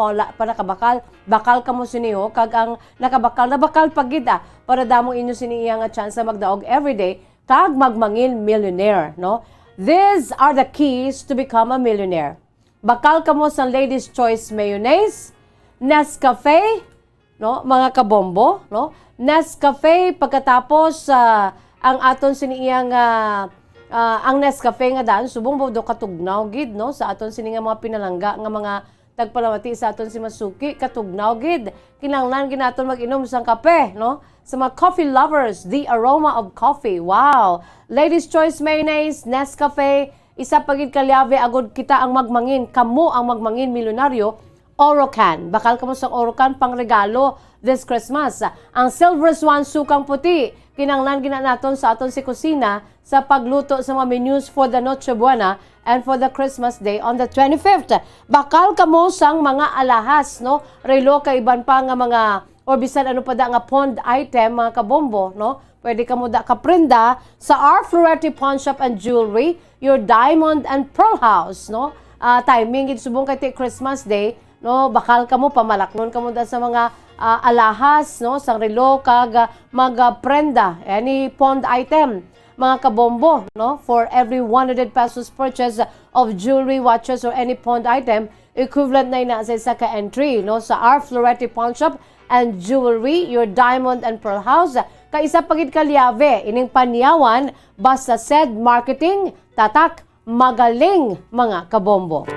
nakabakal. Bakal kamo sini ho kag ang nakabakal na bakal pagida para damo inyo sini iya nga chance magdaog everyday kag magmangin millionaire, no? These are the keys to become a millionaire. Bakal kamo sa Ladies Choice Mayonnaise, Nescafe, no, mga kabombo, no? Nescafe pagkatapos ang aton siniyang ang Nescafe nga daan subong do katugnaw gid, no, sa aton sini nga mga pinalangga nga mga tagpalamati sa aton si Masuki katugnaw gid. Kinahanglan ginaton mag-inom sang kape, no? Sa mga coffee lovers, the aroma of coffee. Wow! Ladies Choice Mayonnaise, Nescafe, isa pagid kalyave agod kita ang magmangin, kamo ang magmangin milyonaryo. Orocan, bakal kamo sa Orocan pang regalo this Christmas. Ang Silver Swan sukang puti, kinahanglan ginanaton sa aton si kusina sa pagluto sa mga menus for the Noche Buena and for the Christmas Day on the 25th. Bakal kamo sang mga alahas, no? Relo kay iban pa nga mga or bisan ano pa da nga pond item, mga kabombo, no? Pwede ka mo da kaprenda sa our Florete Pawn Shop and Jewelry, your Diamond and Pearl House, no? Timing gid subong kay Christmas Day, no? Bakal ka mo pamalaknon ka mo da sa mga alahas, no? Sang relo kag magprenda any pond item, mga kabombo, no? For every 100 pesos purchase of jewelry, watches, or any pawned item, equivalent na ina sa isa ka entry, no? Sa our Florete Pawn Shop and Jewelry, your Diamond and Pearl House. Kaisa pagid kalyave, ining panyawan, basta said marketing, tatak, magaling, mga kabombo.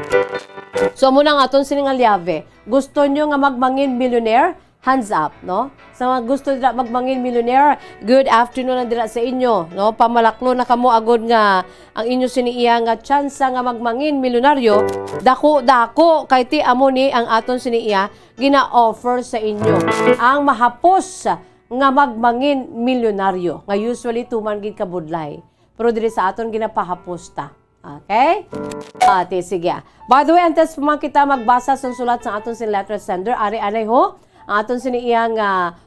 So muna nga aton sining alyave, gusto nyo nga magmangin millionaire? Hands up, no? Sa mga gusto nila magmangin millionaire, good afternoon na dira sa inyo, no? Pamalaklo na kamo agod nga ang inyo siniiya nga chance nga magmangin milyonaryo, dako kay ti amo ni ang aton siniiya gina-offer sa inyo. Ang mahapos nga magmangin milyonaryo, nga usually tuman gid kabudlay. Pero diri sa aton ginapahapos ta. Okay? Ate, sige. By the way, antes pa man kita magbasa sa sulat sa aton sin letter sender, ari-anay ho, ang aton siniyang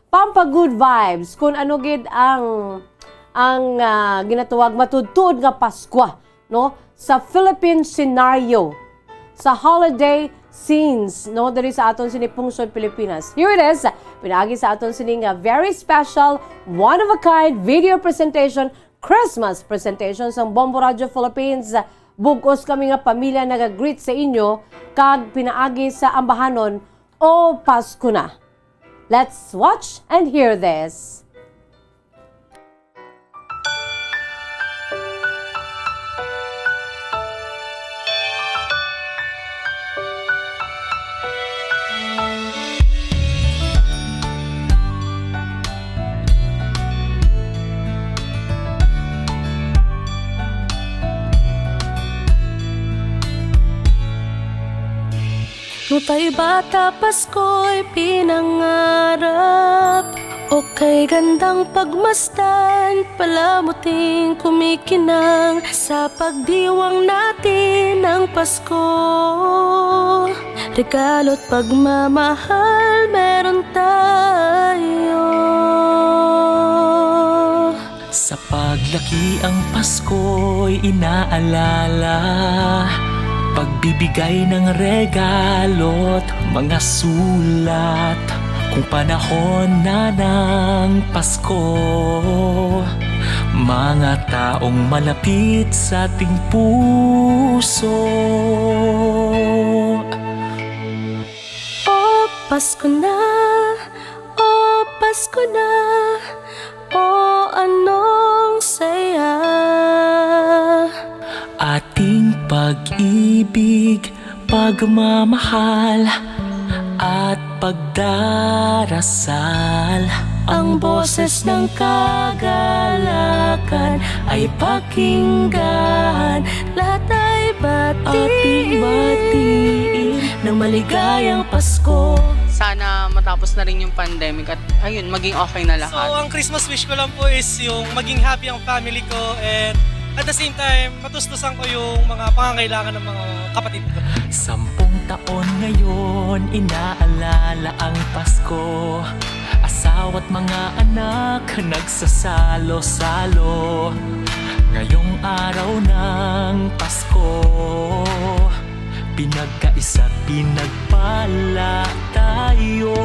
pampa good vibes kung ano gid ang ginatuwag matudtod nga Paskwa no, sa Philippine scenario, sa holiday scenes, no, diri sa aton sini Pungsod, Pilipinas. Here it is, pinagi sa aton sini nga very special, one-of-a-kind video presentation, Christmas presentation sa Bombo Radio Philippines. Bugos kami nga pamilya nag-greet sa inyo, kag pinaagi sa ambahanon, o Pasko na. Let's watch and hear this. Nung tayo bata, Pasko'y pinangarap. O kay gandang pagmasdan, palamuting kumikinang sa pagdiwang natin ng Pasko. Regalo't pagmamahal meron tayo. Sa paglaki ang Pasko'y inaalala, pagbibigay ng regalo't mga sulat. Kung panahon na ng Pasko, mga taong malapit sa ating puso. O Pasko na, o Pasko na, o anong saya. Ating pag-ibig, pagmamahal at pagdarasal. Ang boses ng kagalakan ay pakinggan. Lahat ay batiin ng maligayang Pasko. Sana matapos na rin yung pandemic at ayun, maging okay na lahat. So, ang Christmas wish ko lang po is yung maging happy ang family ko and at the same time, matustusan ko yung mga pangangailangan ng mga kapatid ko. 10 taon ngayon, inaalala ang Pasko. Asawa't mga anak, nagsasalo-salo. Ngayong araw ng Pasko, pinagkaisa, pinagpala tayo.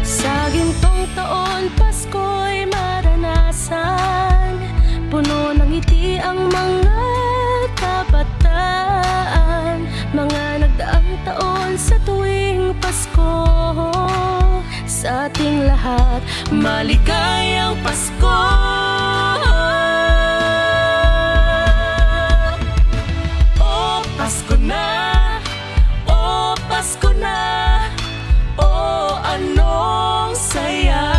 Sa gintong taon, Pasko'y maranasan. Puno ng ngiti ang mga kabataan. Mga nagdaang taon sa tuwing Pasko. Sa ating lahat, maligayang Pasko. O Pasko na, o Pasko na, o anong saya.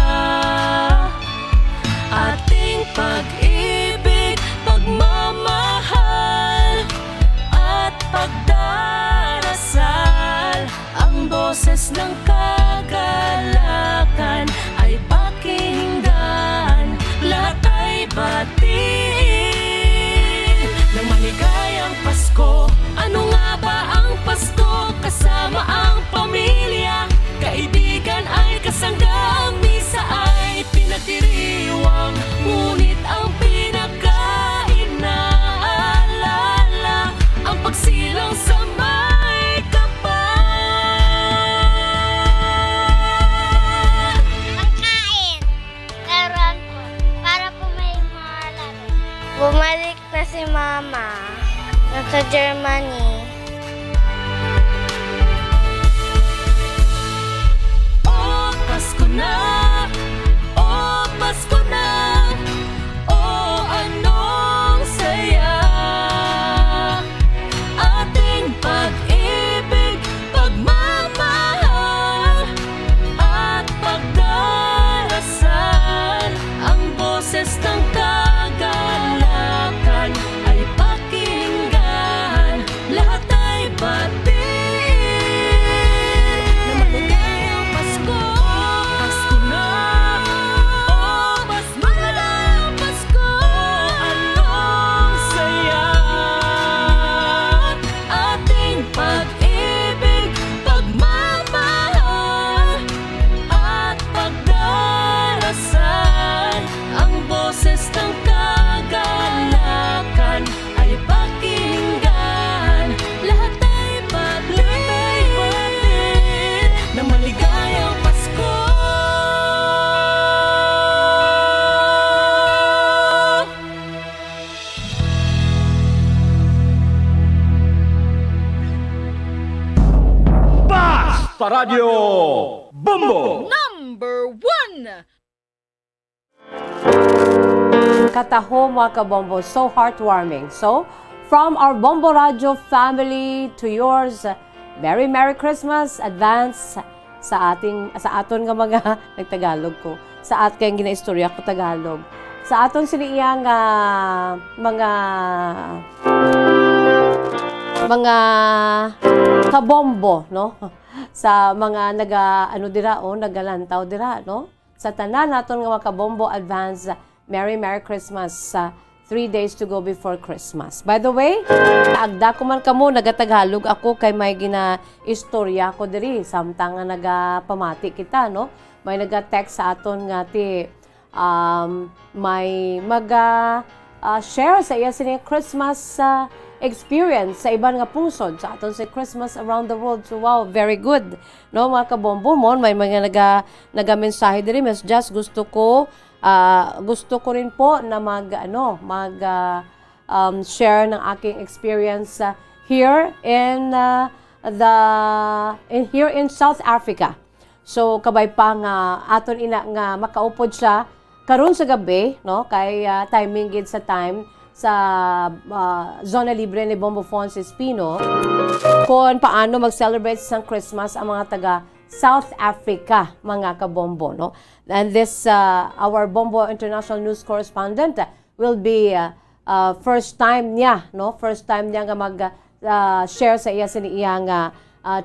Ating pag-ibig, pagmamahal at pagdarasal. Ang boses ng kagalakan ay pakinggan. Lahat ay batiin ng maligayang Pasko. Ano nga ba ang Pasko? Kasama ang pamilya, kaibigan ay kasanggang, misa ay pinagdiriwang. Ngunit ang pinaka-inaalala, ang pagsilang sa may kapal. Radio Bombo! Number 1! Kataho mga kabombo, so heartwarming. So, from our Bombo Radio family to yours, Merry Christmas advance sa aton nga mga nagtagalog ko. Sa ating ginaistorya ko Tagalog. Sa aton siniyang mga kabombo, no? Sa mga nagalantaw dira, no? Sa tanan naton nga mga kabombo advance Merry Christmas sa 3 days to go before Christmas. By the way, agda ko man kamo nagatagalog ako kay may gina-istorya ko diri samtang nga nagapamati kita, no? May naga-text sa aton nga ti may share sa iya sining Christmas experience sa iban nga pungsod sa aton sa Christmas around the world. So wow, very good. No mga kabombo mon, may mga naga-mensahe diri, mas just gusto ko rin po na share ng aking experience here in South Africa. So kabay pa nga aton ina nga makaupod siya karon sa gabi, no, kay timing gid sa time sa Zona Libre ni Bombo Fonse Espino kung paano mag-celebrate sa Christmas ang mga taga South Africa, mga kabombo, no? And this, our Bombo International News Correspondent will be first time niya, no? First time niya nga mag-share sa iya siniyang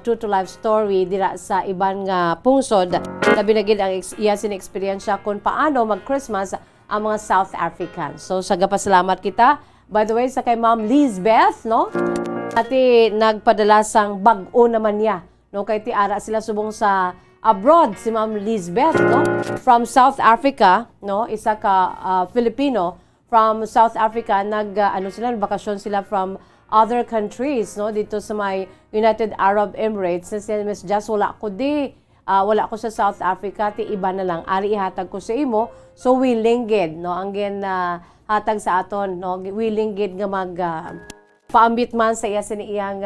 true to life story dira sa iban nga pungsod. Labi na gid ang iya sin-experiensya kung paano mag-Christmas ang mga South Africans. So, sagapasalamat kita. By the way, sa kay Ma'am Lizbeth, no? Ati nagpadala sang bag-o naman niya. No, kay ti ara sila subong sa abroad si Ma'am Lizbeth, no? From South Africa, no? Isa ka Filipino from South Africa bakasyon sila from other countries, no? Dito sa may United Arab Emirates. Kasi Miss Jess, wala ko sa South Africa, ti iba na lang ari ihatag ko sa imo. So willing gid, no? Ang hatag sa aton, no? Willing gid nga mag paambit man sa iya siniyang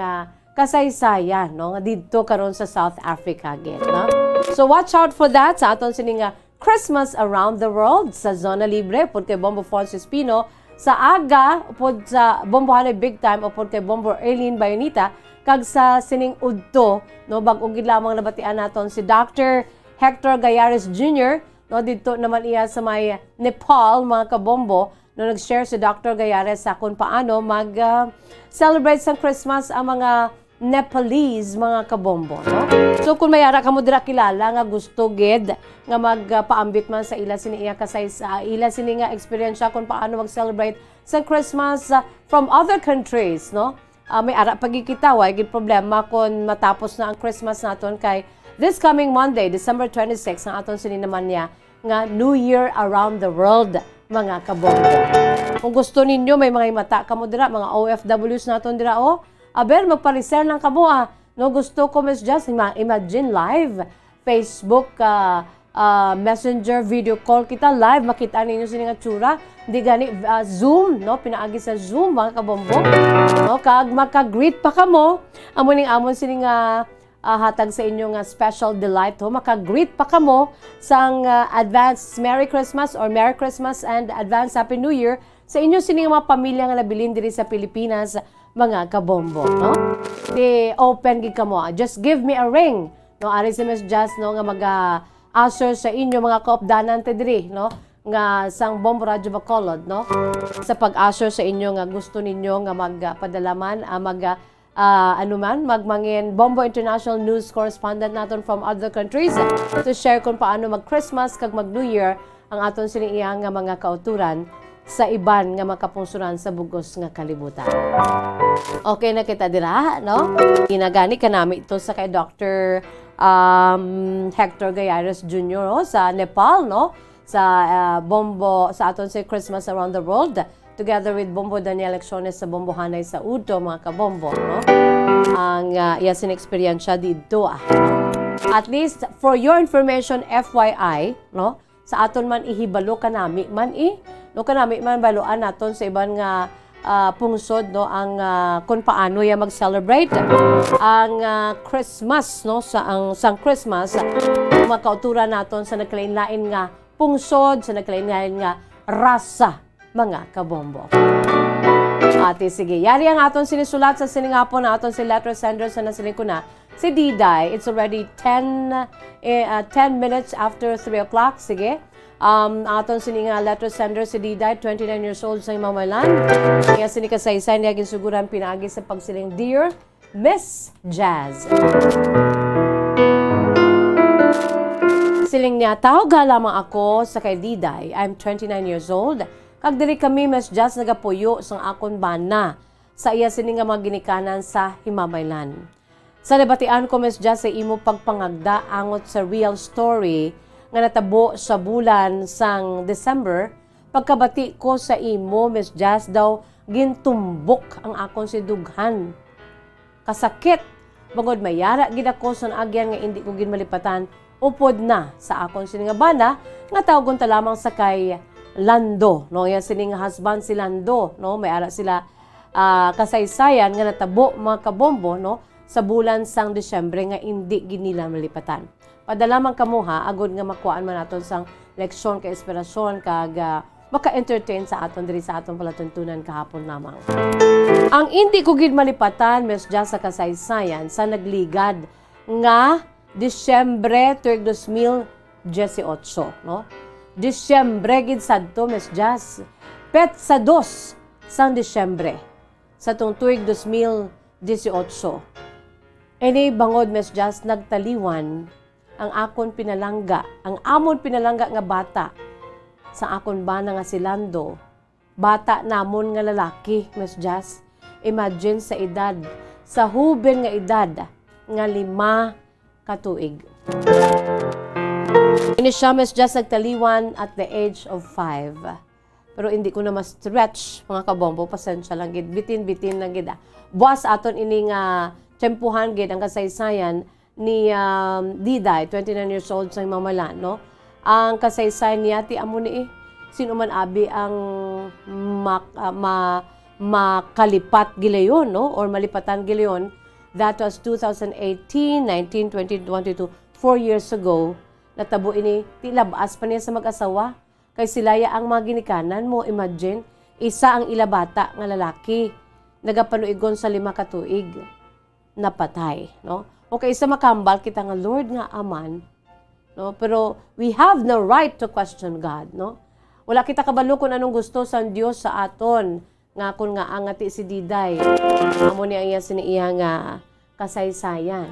kasaysayan, no, nga didto karon sa South Africa again, no? So watch out for that sa aton sining Christmas around the world sa Zona Libre pod kay Bombo Fonse Espino sa aga pod sa Bombo Hanay Big Time o pod kay Bombo Erlene Bayonita kag sa sining udto, no, bag-o gid lamang nabatian naton si Dr. Hector Gayares Jr., no, didto naman iya sa may Nepal, mga kabombo, no, nag-share si Dr. Gayares sa kung paano mag-celebrate sa Christmas ang mga Nepalese, mga kabombo, no? So kung mayara ka mo dira kilala nga gusto gid nga magpaambit man sa ila siniya ila sini nga experience kung paano mag-celebrate sa Christmas from other countries, no? May ara pagkikita way gid problema kung matapos na ang Christmas naton kay this coming Monday, December 26 ang aton sini naman niya nga New Year around the world, mga kabombo. Kung gusto ninyo may mga mata kamo dira, mga OFWs naton dira, aber magpa-reserve lang kamo, no, gusto ko Miss Just imagine live Facebook Messenger video call kita live, makita ninyo sini nga tsura, di gani Zoom, no, pinaagi sa Zoom, mga kabombo, no, kag maka-greet pa kamo amon sini nga hatag sa inyo nga special delight, maka-greet pa kamo sang advance Merry Christmas or Merry Christmas and advance Happy New Year sa inyo sini nga mga pamilya nga nabilin diri sa Pilipinas, mga kabombo, no? Di open gid kamo. Just give me a ring, no? Ari si Miss Just, no, nga mag-answer sa inyo mga kaopdanan te diri, no? Nga sang Bombo Radio Bacolod, no? Sa pag-answer sa inyo nga gusto ninyo nga magpadalaman magmangin Bombo International News Correspondent naton from other countries to share kung paano mag-Christmas kag mag-New Year ang aton siniiyang nga mga kauturan sa iban nga makapungsuran sa bugos nga kalibutan. Okay na kita dira, no? Ginagani ka nami ito sa kay Dr. Hector Gayares Jr. Sa Nepal, no? Sa Bombo, sa aton sa Christmas Around the World, together with Bombo Daniel Lecciones sa Bombo Hanay sa Udo, mga kabombo, no? Ang yasin experience dito, At least, for your information, FYI, no? Sa aton man ihibalo kanami man no kanami man baluan naton sa iban nga pungsod no ang kung paano ya mag-celebrate ang Christmas no sang Christmas mga kauturan naton sa nagkalain-lain nga pungsod sa nagkalain-lain nga rasa mga kabombo. Ate sige, yari ang aton sinisulat sa siningapon na aton si letter sender sa nasiling ko na si Diday. It's already 10 minutes after 3 o'clock. Sige. Aton sininga letter sender si Diday, 29 years old sa Mamalan. Kaya sinikasaysayan niya ginsuguran pinaagi sa pagsiling Dear Miss Jazz. Siling niya, tawag lamang ako sa kay Diday. I'm 29 years old. Kag diri kami Miss Jazz nagapuyo sang akon bana sa iya sini nga mga ginikanan sa Himamaylan. Sa nabatian ko Miss Jazz sa imo pagpangagda angot sa real story nga natabo sa bulan sang December, pagkabati ko sa imo Miss Jazz daw gintumbok ang akon si dughan. Kasakit bangod mayara gid ako sa agyan nga indi ko ginmalipatan upod na sa akon sini nga bana nga tawgon ta lamang sa kay Lando, no? Yan sining husband si Lando, no? May ara sila kasaysayan nga natabo mga kabombo, no? Sa bulan sang Disyembre nga hindi ginila malipatan. Padalamang kamuha agod nga makuan man naton sang leksyon ka inspirasyon kag maka-entertain sa aton diri sa aton palatuntunan kahapon lamang. Ang hindi ko gid malipatan Miss Jazz sa kasaysayan sa nagligad nga Disyembre 2018, no? Disyembre gid sadto Miss Jazz. Pet sa 2 sang Disyembre sa tong tuig 2018. Ini bangod Miss Jazz nagtaliwan ang akon pinalangga, ang amon pinalangga nga bata sa akon bana nga si Lando. Bata namon nga lalaki Miss Jazz. Imagine sa edad, sa huben nga edad nga 5 ka tuig. Ini siya Miss Jazz nagtaliwan at the age of 5. Pero hindi ko na ma-stretch mga kabombo, pasensya lang gid, bitin-bitin lang gid. Buwas aton ini nga tiyempuhan gid ang kasaysayan ni Diday, 29 years old sa Mamalan, no? Ang kasaysayan niya ti amo ni sino man abi ang makalipat gilayon, no? Or malipatan gilayon. That was 2018, 19, 20, 22, 4 years ago. Natabo ini, tilabas pa niya sa mag-asawa. Kay silaya ang mga ginikanan mo, imagine, isa ang ilabata nga lalaki, nagapanuigon sa 5 ka tuig, napatay, no? Okay, isa makambal kita nga Lord nga aman, no? Pero we have no right to question God, no? Wala kita kabalo kung anong gusto sa Dios sa aton, nga kun nga angati si Diday, amo niya iya siniiya nga kasaysayan.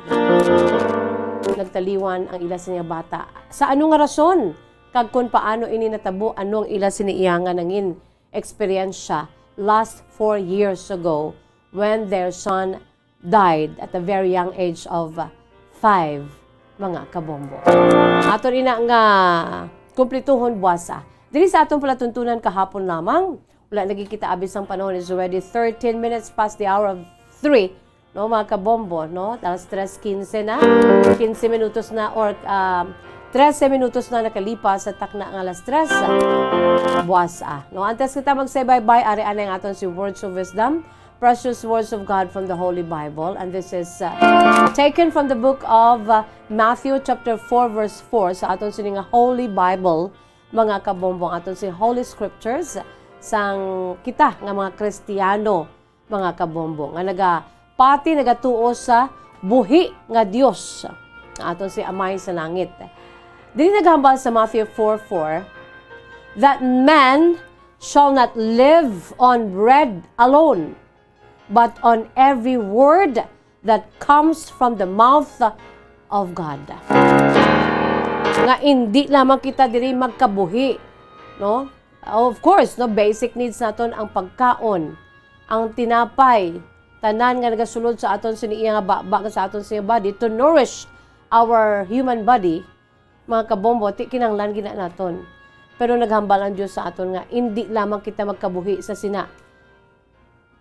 Nagtaliwan ang ila siya bata. Sa ano nga rason? Kag kung paano ini natabo, anong ila siniiya nga nangin eksperyensya last 4 years ago when their son died at a very young age of 5, mga kabombo. Aton ina nga kumplituhon buwasa. Dili sa atong palatuntunan kahapon lamang, wala nagkikita abis ang panahon, is already 13 minutes past the hour of 3. No, mga kabombo, no? Alas 3:15 na, 15 minutos na, or 13 minutos na nakalipas sa takna ng alas 3. Buwasa. No, antes kita mag-say bye-bye, ari-ana yung aton si Words of Wisdom, precious words of God from the Holy Bible. And this is taken from the book of Matthew chapter 4 verse 4 sa aton sining Holy Bible, mga kabombo, aton si Holy Scriptures sang kita nga mga Kristiyano, mga kabombo, nga pati nagatuo sa buhi nga Dios aton si Amay sa langit. Dili naghambal sa Matthew 4:4 that man shall not live on bread alone, but on every word that comes from the mouth of God. Nga hindi lamang kita diri magkabuhi, no? Of course, no, basic needs naton ang pagkaon, ang tinapay, tanan nga nagasulod sa aton siniiya nga baba sa aton siya body to nourish our human body, mga kabombo, kinanglan gina naton. Pero naghambal ang Diyos sa aton nga hindi lamang kita magkabuhi sa sina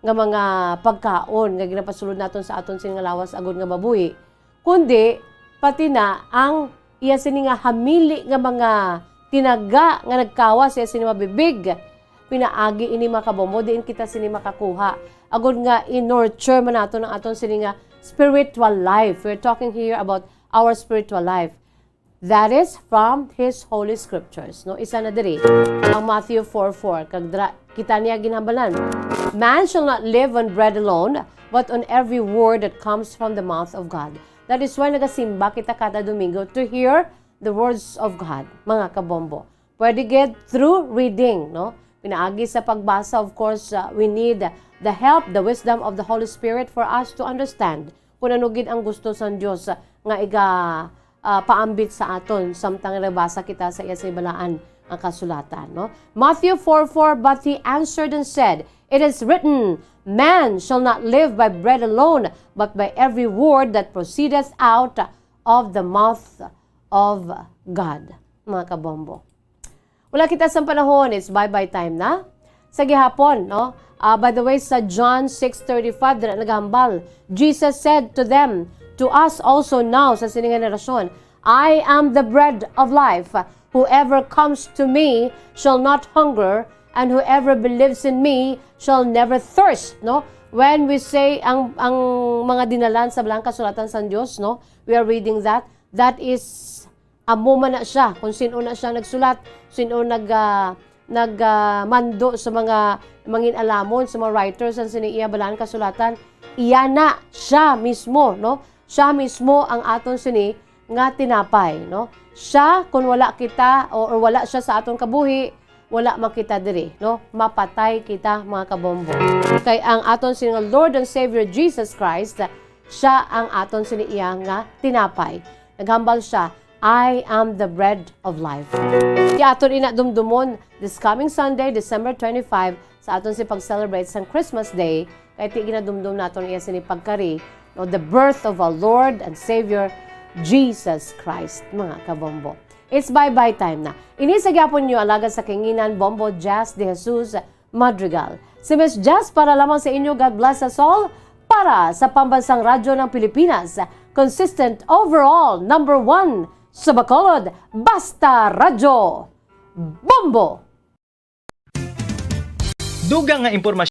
nga mga pagkaon nga ginapasulod naton sa aton sini nga lawas agud nga mabuhi, kundi pati na ang iya sini nga hamili nga mga tinaga nga nagkawas iya sini mabibig pinaagi ini makabombo, diin kita sini makakuha. Agod nga in-nurture man nato ng aton sini nga spiritual life. We're talking here about our spiritual life. That is from His Holy Scriptures. No? Isa na diri, ang Matthew 4:4. Kita niya ginhambalan. Man shall not live on bread alone, but on every word that comes from the mouth of God. That is why nagasimba kita kada Domingo to hear the words of God, mga kabombo. Pwede get through reading, no? Pinaagi sa pagbasa, of course, we need the help, the wisdom of the Holy Spirit for us to understand kung ano gid ang gusto sa Dios nga paambit sa aton samtang nabasa kita sa iya sa balaan ang kasulatan, no? Matthew 4:4, but he answered and said, it is written, man shall not live by bread alone, but by every word that proceedeth out of the mouth of God. Mga kabombo. Wala kita sa panahon, it's bye-bye time na. Sa gihapon, no? By the way, sa John 6:35, na naghambal, Jesus said to them, to us also now, sa sining generasyon, I am the bread of life. Whoever comes to me shall not hunger, and whoever believes in me shall never thirst. No? When we say ang mga dinalan sa Blanca Sulatan sa Diyos, no? We are reading that. That is amo man na siya. Kung sino na siya nagsulat, sino nagmando sa mga mangin-alamon, sa mga writers ang siniiya balaan kasulatan, iya na siya mismo, no? Siya mismo ang aton sini nga tinapay, no? Siya, kung wala kita o wala siya sa aton kabuhi, wala makita diri, no? Mapatay kita, mga kabombo. Kay ang aton sini Lord and Savior Jesus Christ, siya ang aton siniiya nga tinapay. Naghambal siya, I am the bread of life. Di aton inadumdumon this coming Sunday, December 25, sa aton si pag-celebrate sa Christmas Day, kay ti ginadumdum naton iya sini pagkari, no, the birth of our Lord and Savior Jesus Christ, mga kabombo. It's bye-bye time na. Inisagapon niyo alaga sa kinginan Bombo Jazz de Jesus Madrigal. Si Miss Jazz para lamang sa inyo, God bless us all, para sa pambansang radyo ng Pilipinas, consistent overall, number 1 sa Bacolod, Basta Radyo, Bombo! Dugang nga impormasyon